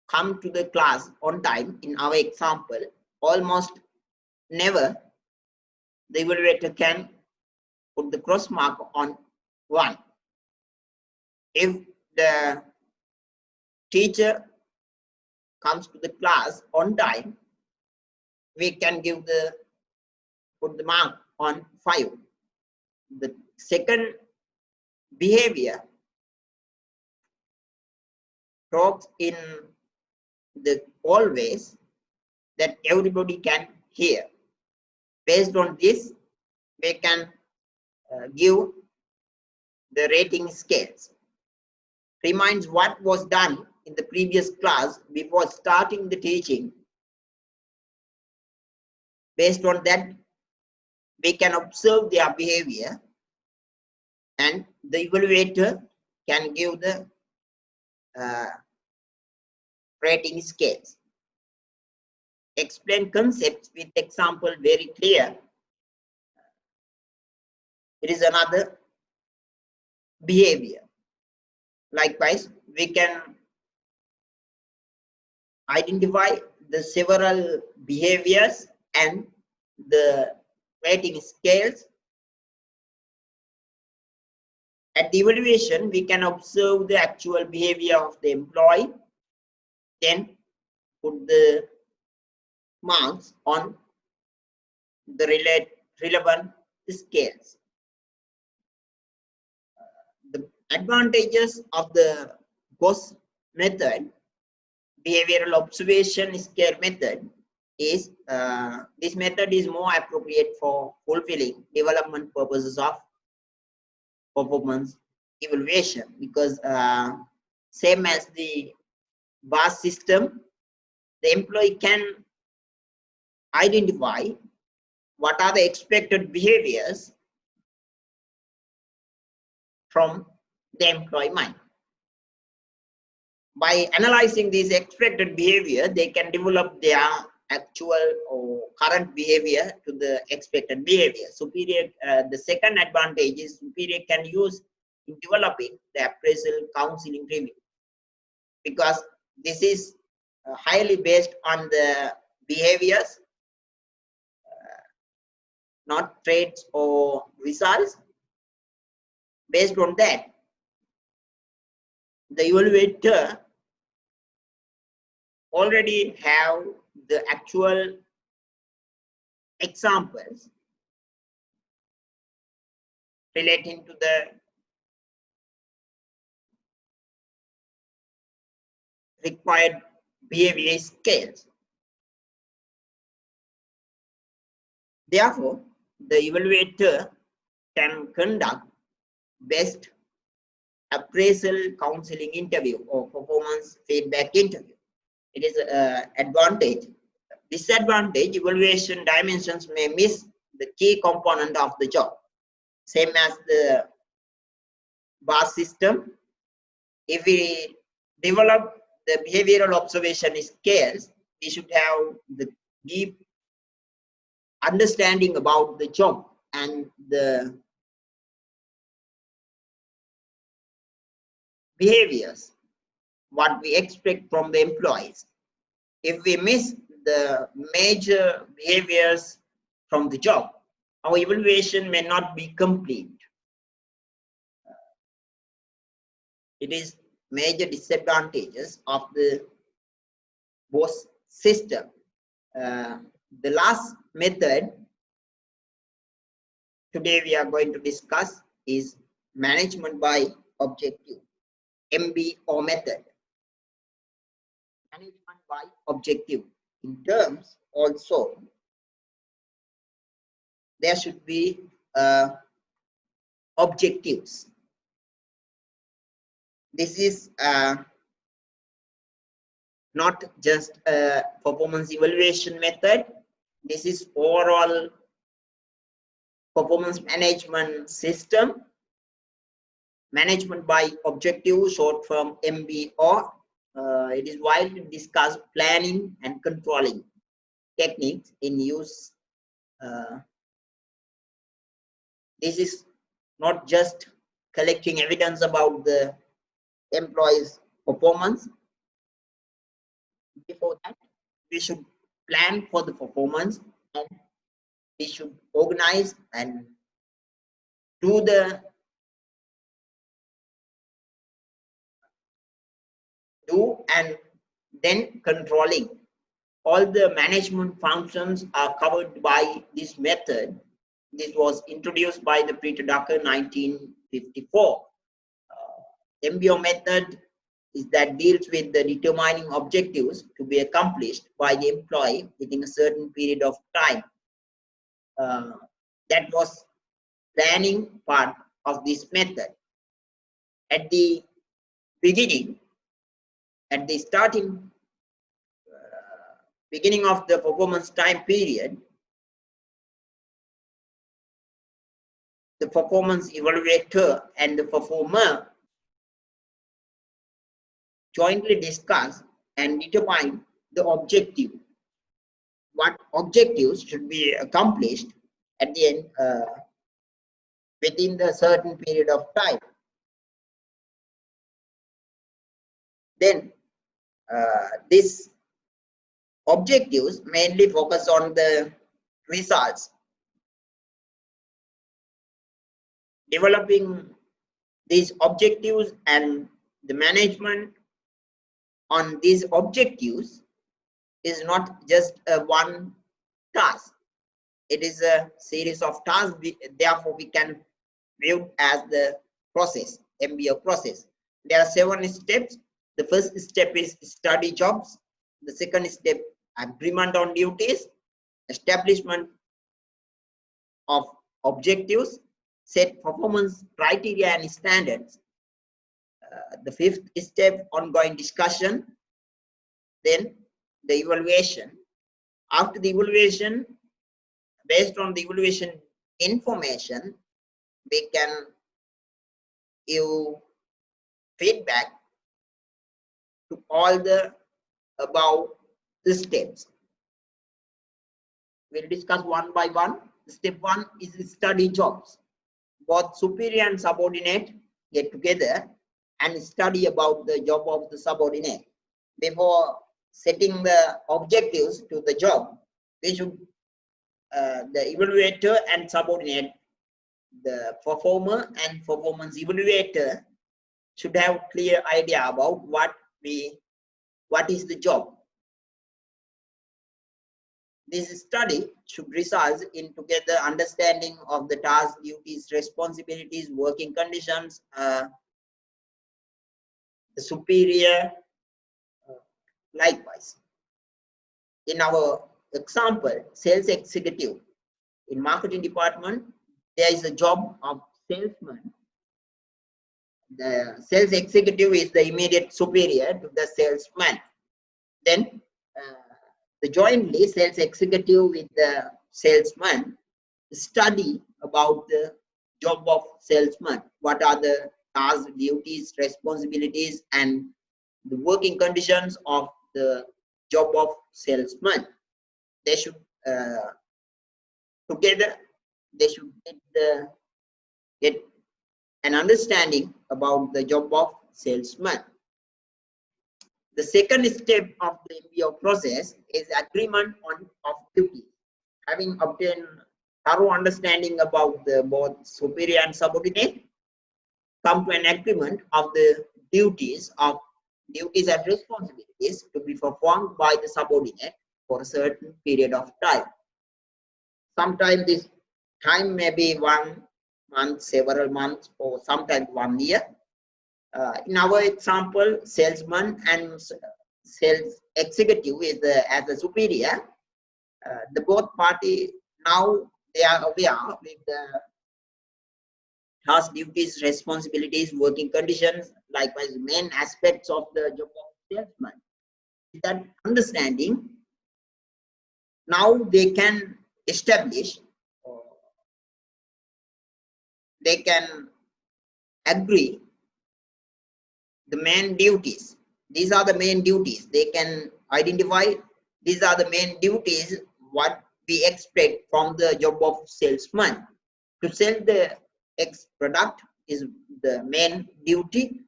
come to the class on time. In our example, almost never, the evaluator can put the cross mark on 1. If the teacher comes to the class on time, we can give the put the mark on 5. The second behavior talks in the always that everybody can hear. Based on this, we can give the rating scales. Reminds what was done in the previous class before starting the teaching. Based on that, we can observe their behavior, and the evaluator can give the rating scales. Explain concepts with example very clear. It is another behavior. Likewise, we can identify the several behaviors and the rating scales. At the evaluation, we can observe the actual behavior of the employee, then put the marks on the relevant scales. The advantages of the GOS method, behavioral observation scale method, is this method is more appropriate for fulfilling development purposes of performance evaluation, because same as the BAS system, the employee can identify what are the expected behaviors from the employee mind. By analyzing these expected behavior, they can develop their actual or current behavior to the expected behavior. Superior, the second advantage is superior can use in developing the appraisal counseling review, because this is highly based on the behaviors, not traits or results. Based on that, the evaluator already have the actual examples relating to the required behavior scales. Therefore, the evaluator can conduct best appraisal counseling interview or performance feedback interview. It is an advantage. Disadvantage, evaluation dimensions may miss the key component of the job. Same as the bar system. If we develop the behavioral observation scales, we should have the deep understanding about the job and the behaviors, what we expect from the employees. If we miss the major behaviors from the job, our evaluation may not be complete. It is major disadvantages of the BOSS system. The last method today we are going to discuss is management by objective, MBO method. Management by objective. In terms also, there should be objectives. This is not just a performance evaluation method. This is overall performance management system. Management by objective, short form MBO. It is widely discussed planning and controlling techniques in use. This is not just collecting evidence about the employee's performance. Before that, we should plan for the performance, and we should organize and do and then controlling. All the management functions are covered by this method. This was introduced by the Peter Drucker 1954. MBO method is that deals with the determining objectives to be accomplished by the employee within a certain period of time. That was planning part of this method. At the beginning, at the starting beginning of the performance time period, the performance evaluator and the performer jointly discuss and determine the objective. What objectives should be accomplished at the end within the certain period of time. Then these objectives mainly focus on the results. Developing these objectives and the management on these objectives is not just a one task. It is a series of tasks. Therefore, we can view as the process, MBO process. There are 7 steps. The first step is study jobs. The second step, agreement on duties, establishment of objectives, set performance criteria and standards. The 5th step, ongoing discussion. Then the evaluation. After the evaluation, based on the evaluation information, we can give feedback to all the above the steps. We'll discuss one by one. Step 1 is study jobs. Both superior and subordinate get together and study about the job of the subordinate. Before setting the objectives to the job, we should the evaluator and subordinate, the performer and performance evaluator should have clear idea about what is the job This study should result in together understanding of the task, duties, responsibilities, working conditions, the superior, likewise. In our example, sales executive in marketing department, there is a job of salesman. The sales executive is the immediate superior to the salesman. Then the jointly sales executive with the salesman study about the job of salesman. What are the tasks, duties, responsibilities, and the working conditions of the job of salesman. They should together they should get an understanding about the job of salesman. The second step of the MBO process is agreement on of duties. Having obtained thorough understanding about the both superior and subordinate, come to an agreement of the duties and responsibilities to be performed by the subordinate for a certain period of time. Sometimes this time may be 1 month, several months, or sometimes 1 year. In our example, salesman and sales executive is as a superior. The both party now they are aware with the task, duties, responsibilities, working conditions, likewise main aspects of the job of salesman. With that understanding, now they can establish, they can agree the main duties. These are the main duties. They can identify these are the main duties what we expect from the job of salesman. To sell the X product is the main duty.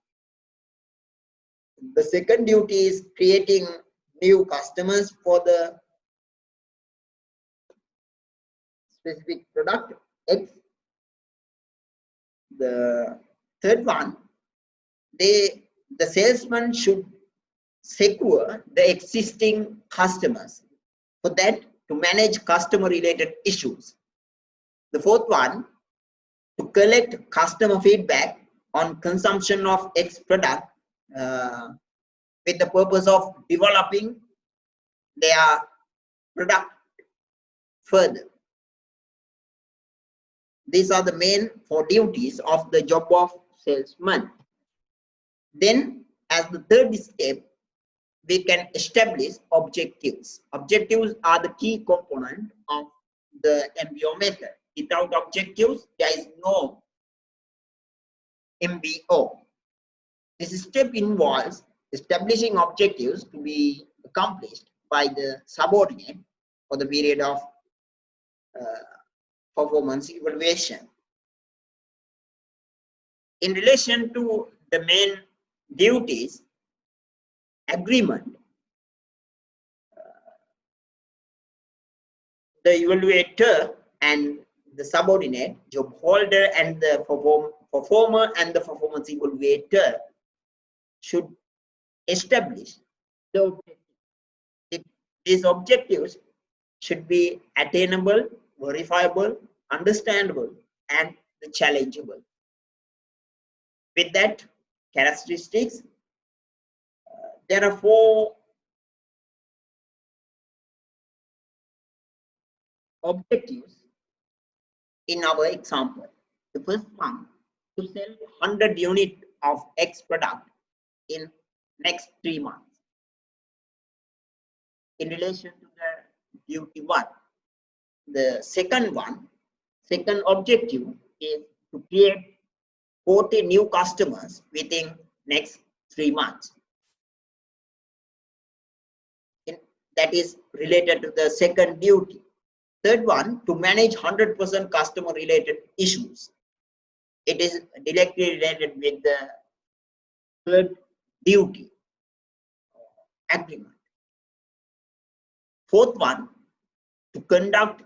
The second duty is creating new customers for the specific product X. The third one, the salesman should secure the existing customers. For that, to manage customer related issues. The fourth one, to collect customer feedback on consumption of X product with the purpose of developing their product further. These are the main 4 duties of the job of salesman. Then, as the third step, we can establish objectives. Objectives are the key component of the MBO method. Without objectives, there is no MBO. This step involves establishing objectives to be accomplished by the subordinate for the period of performance evaluation. In relation to the main duties, agreement, the evaluator and the subordinate, job holder and the performer and the performance evaluator should establish the objectives. These objectives should be attainable, verifiable, understandable, and challengeable. With that characteristics, there are 4 objectives in our example. The first one, to sell 100 units of X product in next 3 months. In relation to the duty 1, the second objective is to create 40 new customers within next 3 months. That is related to the second duty. Third one, to manage 100% customer related issues. It is directly related with the third duty, agreement. Fourth one, to conduct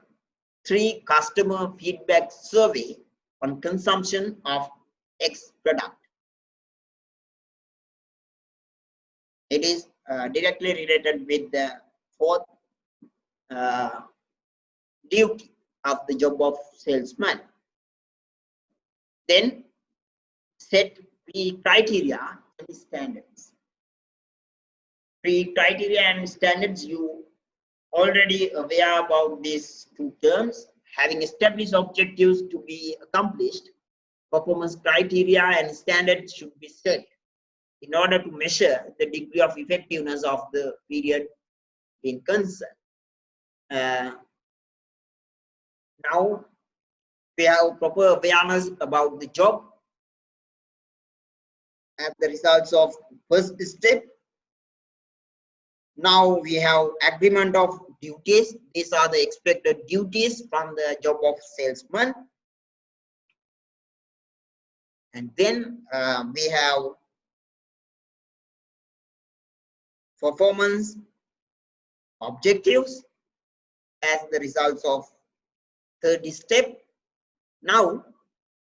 3 customer feedback survey on consumption of X product. It is directly related with the uh, duty of the job of salesman. Then set pre-criteria and standards. Pre-criteria and standards, you already aware about these two terms. Having established objectives to be accomplished, performance criteria and standards should be set in order to measure the degree of effectiveness of the period in concern. Now we have proper awareness about the job as the results of first step. Now we have agreement of duties. These are the expected duties from the job of salesman. And then we have performance objectives as the results of third step. Now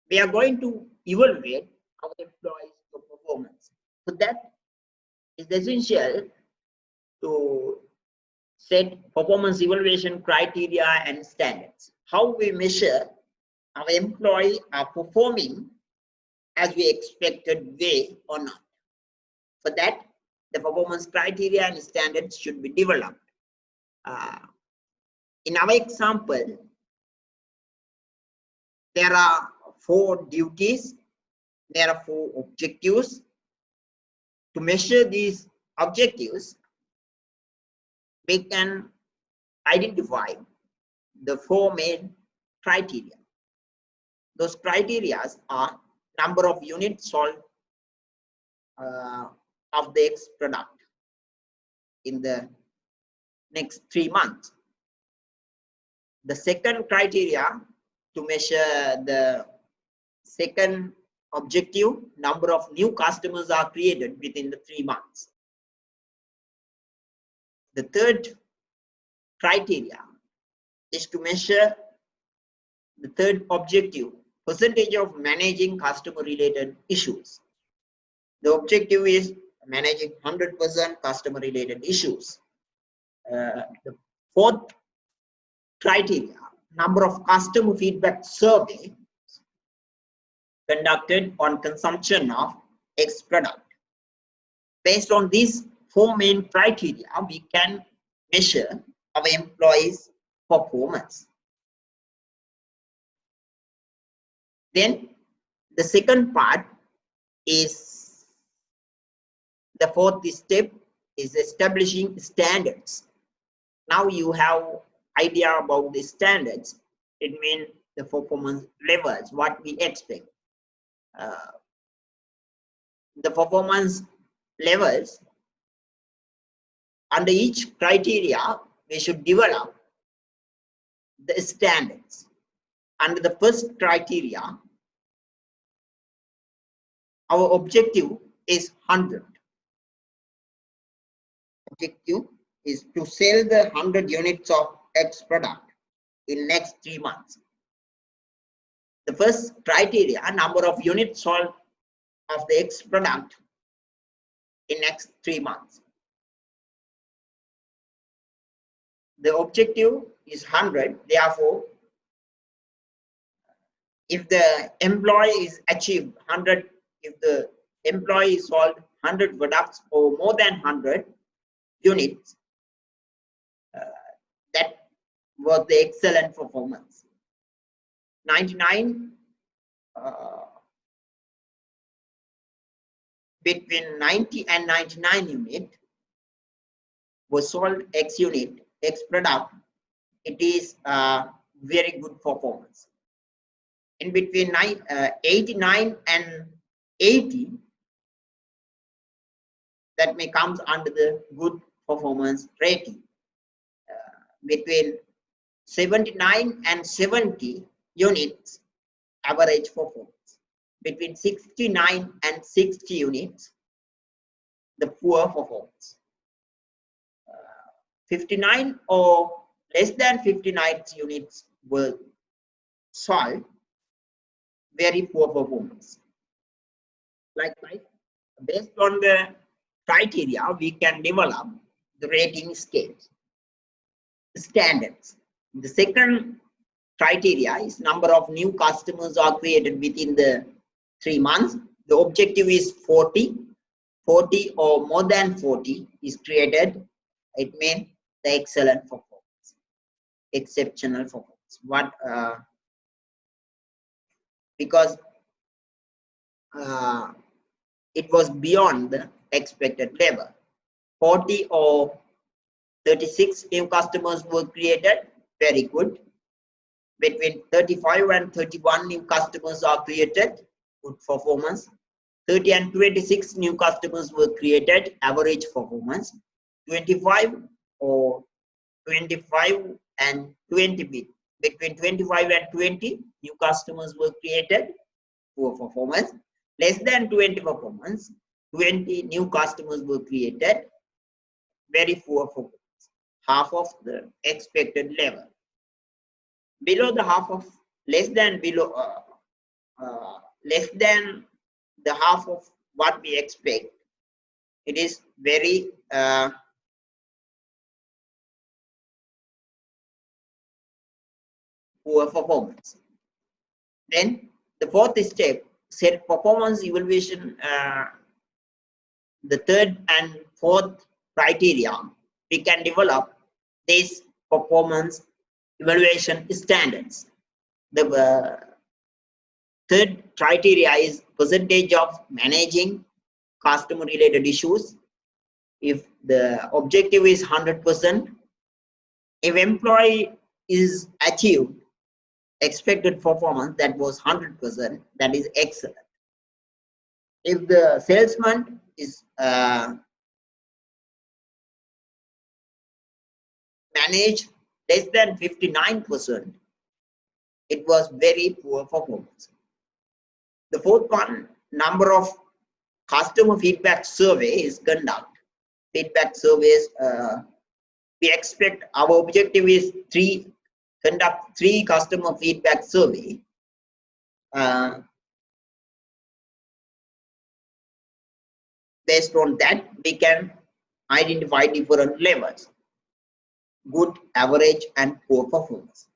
we are going to evaluate our employees' performance. So that is essential to set performance evaluation criteria and standards. How we measure our employees are performing as we expected way or not. For that, the performance criteria and standards should be developed. In our example, there are 4 duties, there are 4 objectives. To measure these objectives, we can identify the 4 main criteria. Those criteria are number of units sold of the X product in the next 3 months. The second criteria to measure the second objective, number of new customers are created within the 3 months. The third criteria is to measure the third objective, percentage of managing customer related issues. The objective is managing 100% customer related issues. The fourth criteria, number of customer feedback survey conducted on consumption of X product. Based on these 4 main criteria, we can measure our employees' performance. Then the second part is the fourth step is establishing standards. Now you have idea about the standards. It means the performance levels, what we expect. The performance levels, under each criteria, we should develop the standards. Under the first criteria, our objective is 100. Objective is to sell the 100 units of X product in next 3 months. The first criteria, number of units sold of the X product in next 3 months. The objective is 100. Therefore, if the employee is achieved 100, if the employee sold 100 products or more than 100 units, that was the excellent performance. 99 between 90 and 99 unit was sold X unit, X product. It is very good performance. In between 89 and 80, that may comes under the good performance rating. Between 79 and 70 units, average performance. Between 69 and 60 units, the poor performance. 59 or less than 59 units were sold, very poor performance. Likewise, based on the criteria, we can develop the rating scales. standards. The second criteria is number of new customers are created within the 3 months. The objective is 40 or more than 40 is created. It means the excellent performance, exceptional performance. What because it was beyond the expected level. 40 or 36 new customers were created, very good. Between 35 and 31 new customers are created, good performance. 30 and 26 new customers were created, average performance. 25 or 25 and 20, between 25 and 20 new customers were created, poor performance. Less than 20 performance, 20 new customers were created, very poor performance, half of the expected level. Below the half of less than the half of what we expect, it is very poor performance. Then the fourth step, set performance evaluation. The third and fourth criteria, we can develop these performance evaluation standards. The third criteria is percentage of managing customer related issues. If the objective is 100%, if employee is achieved expected performance that was 100%, that is excellent. If the salesman is managed less than 59%, it was very poor performance. The fourth one, number of customer feedback surveys conduct. Feedback surveys, we expect our objective is conduct 3 customer feedback survey. Based on that, we can identify different levels: good, average, and poor performance.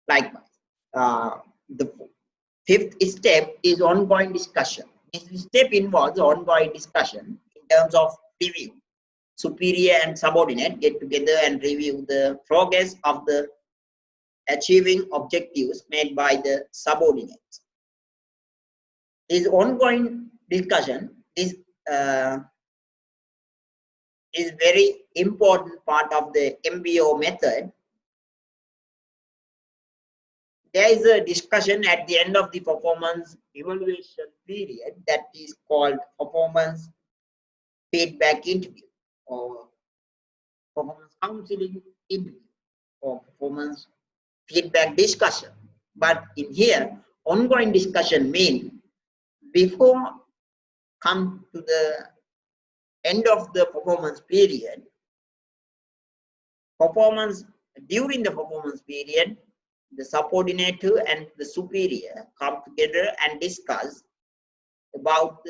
Likewise, the fifth step is ongoing discussion. This step involves ongoing discussion in terms of review. Superior and subordinate get together and review the progress of the achieving objectives made by the subordinates. This ongoing discussion is very important part of the MBO method. There is a discussion at the end of the performance evaluation period that is called performance feedback interview, or performance counseling interview, or performance feedback discussion. But in here, ongoing discussion means before come to the end of the performance period, during the performance period, the subordinate and the superior come together and discuss about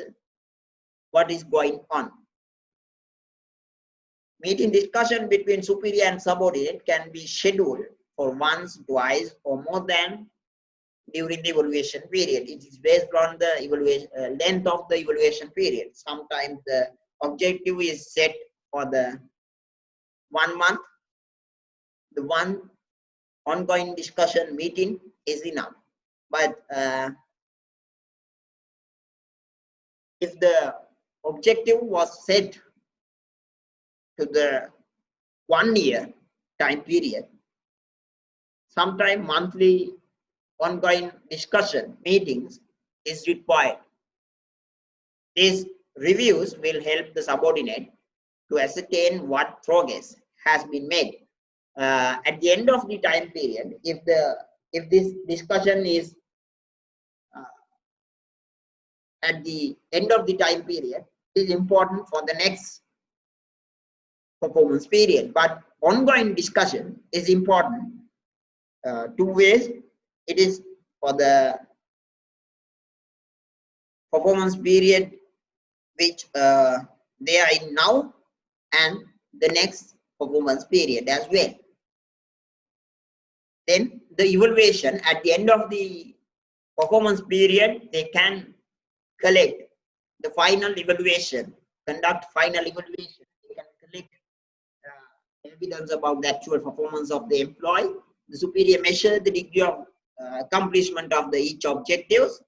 what is going on. Meeting discussion between superior and subordinate can be scheduled for once, twice, or more than during the evaluation period. It is based on the evaluation length of the evaluation period. Sometimes the objective is set for the 1 month. The one ongoing discussion meeting is enough. But if the objective was set to the 1 year time period, sometime monthly ongoing discussion meetings is required. These reviews will help the subordinate to ascertain what progress has been made. At the end of the time period, if this discussion is at the end of the time period, it is important for the next performance period. But ongoing discussion is important 2 ways. It is for the performance period which they are in now, and the next performance period as well. Then the evaluation at the end of the performance period, they can collect the final evaluation, conduct final evaluation. They can collect evidence about the actual performance of the employee. The superior measure the degree of accomplishment of the each objectives.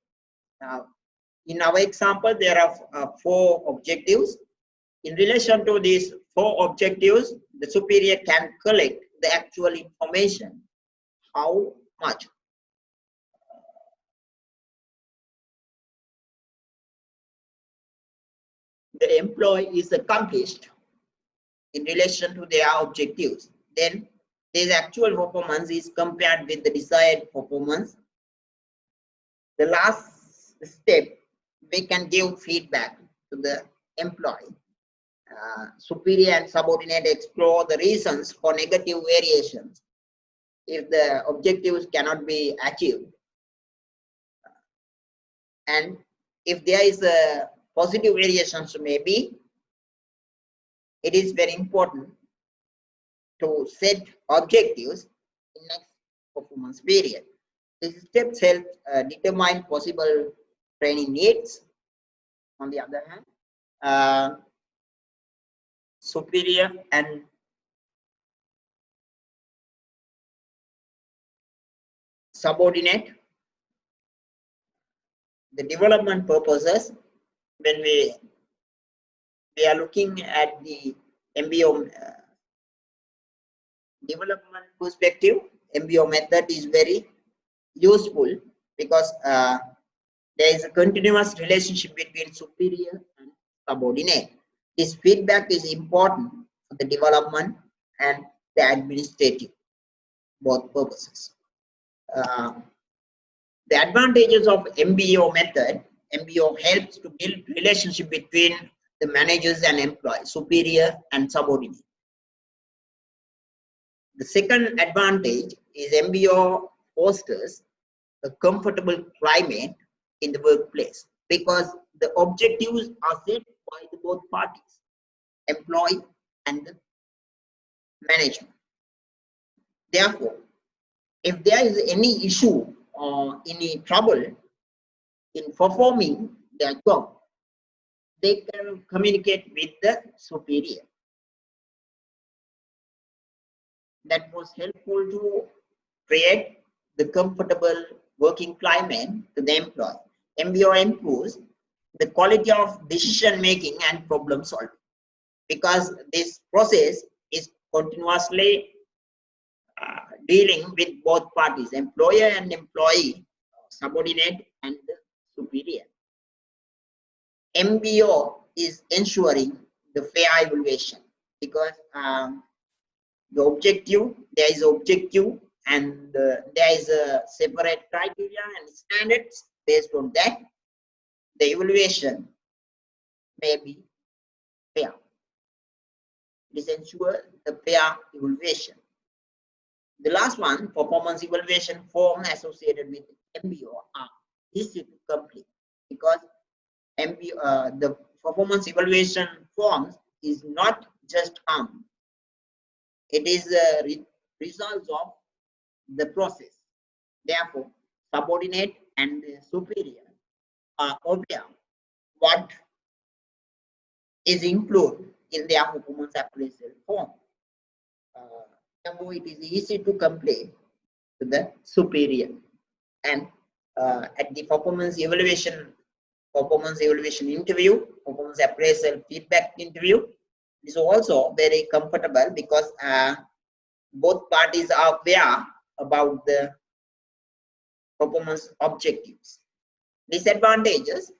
In our example, there are 4 objectives. In relation to these 4 objectives, the superior can collect the actual information, how much the employee is accomplished in relation to their objectives. Then this actual performance is compared with the desired performance. The last step, we can give feedback to the employee. Superior and subordinate explore the reasons for negative variations if the objectives cannot be achieved, and if there is a positive variations maybe, it is very important to set objectives in next performance period. These steps help determine possible training needs. On the other hand, superior and subordinate, the development purposes, when we are looking at the MBO development perspective, MBO method is very useful because there is a continuous relationship between superior and subordinate. This feedback is important for the development and the administrative, both purposes. The advantages of MBO method, MBO helps to build relationship between the managers and employees, superior and subordinate. The second advantage is MBO fosters a comfortable climate in the workplace because the objectives are set by the both parties, employee and the management. Therefore, if there is any issue or any trouble in performing their job, they can communicate with the superior. That was helpful to create the comfortable working climate to the employee. MBO improves the quality of decision making and problem solving because this process is continuously dealing with both parties, employer and employee, subordinate and superior. MBO is ensuring the fair evaluation because the objective, there is objective and there is a separate criteria and standards. Based on that, the evaluation may be fair. This ensures the fair evaluation. The last one, performance evaluation form associated with MBO are easy to complete because MBO, the performance evaluation forms is not just it is a result of the process. Therefore, subordinate and superior are aware what is included in their performance appraisal form. Therefore, it is easy to complete to the superior. And at the performance evaluation interview, performance appraisal feedback interview is also very comfortable because both parties are aware about the performance objectives. Disadvantages: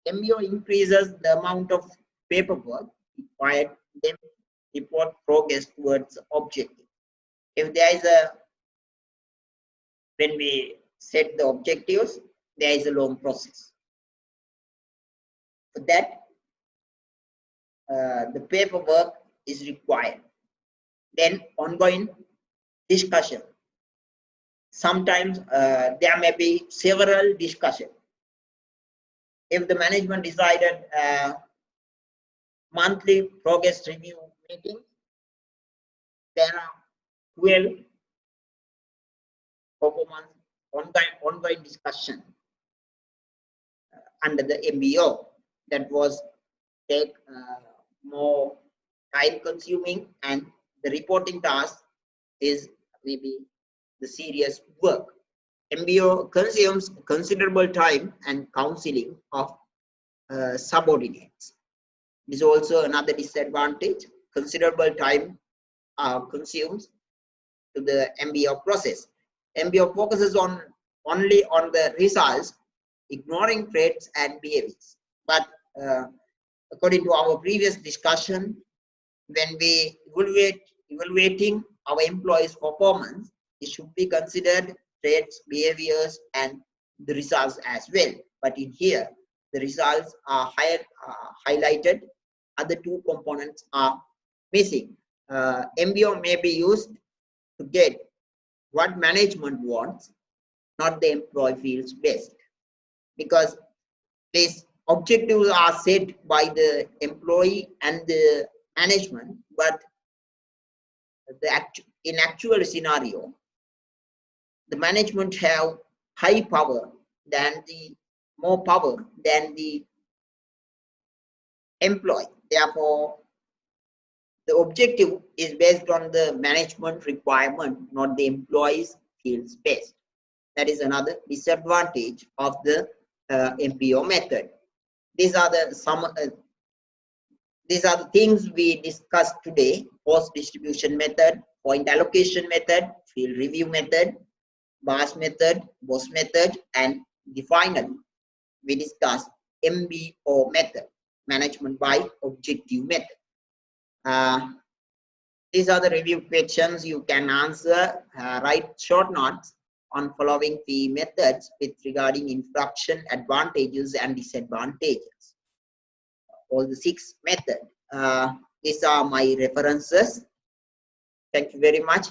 MBO increases the amount of paperwork required them report progress towards objective. If there is when we set the objectives, there is a long process. For that, the paperwork is required. Then ongoing discussion. Sometimes there may be several discussions. If the management decided monthly progress review meetings, there are 12 performance ongoing discussion under the MBO that was take more time consuming, and the reporting task is maybe the serious work. MBO consumes considerable time and counseling of subordinates. This is also another disadvantage. Considerable time consumes to the MBO process. MBO focuses only on the results, ignoring traits and behaviors. But according to our previous discussion, when we evaluating our employees' performance, it should be considered traits, behaviors, and the results as well. But in here, the results are highlighted. Other two components are missing. MBO may be used to get what management wants, not the employee feels best, because these objectives are set by the employee and the management, but in actual scenario, the management have high power than the more power than the employee. Therefore, the objective is based on the management requirement, not the employee's feels best. That is another disadvantage of the MBO method. These are the things we discussed today: cost distribution method, point allocation method, field review method, BAS method, BOS method, and the final we discussed MBO method, management by objective method. These are the review questions you can answer. Write short notes on following three methods with regarding introduction, advantages, and disadvantages. All the 6 methods. These are my references. Thank you very much.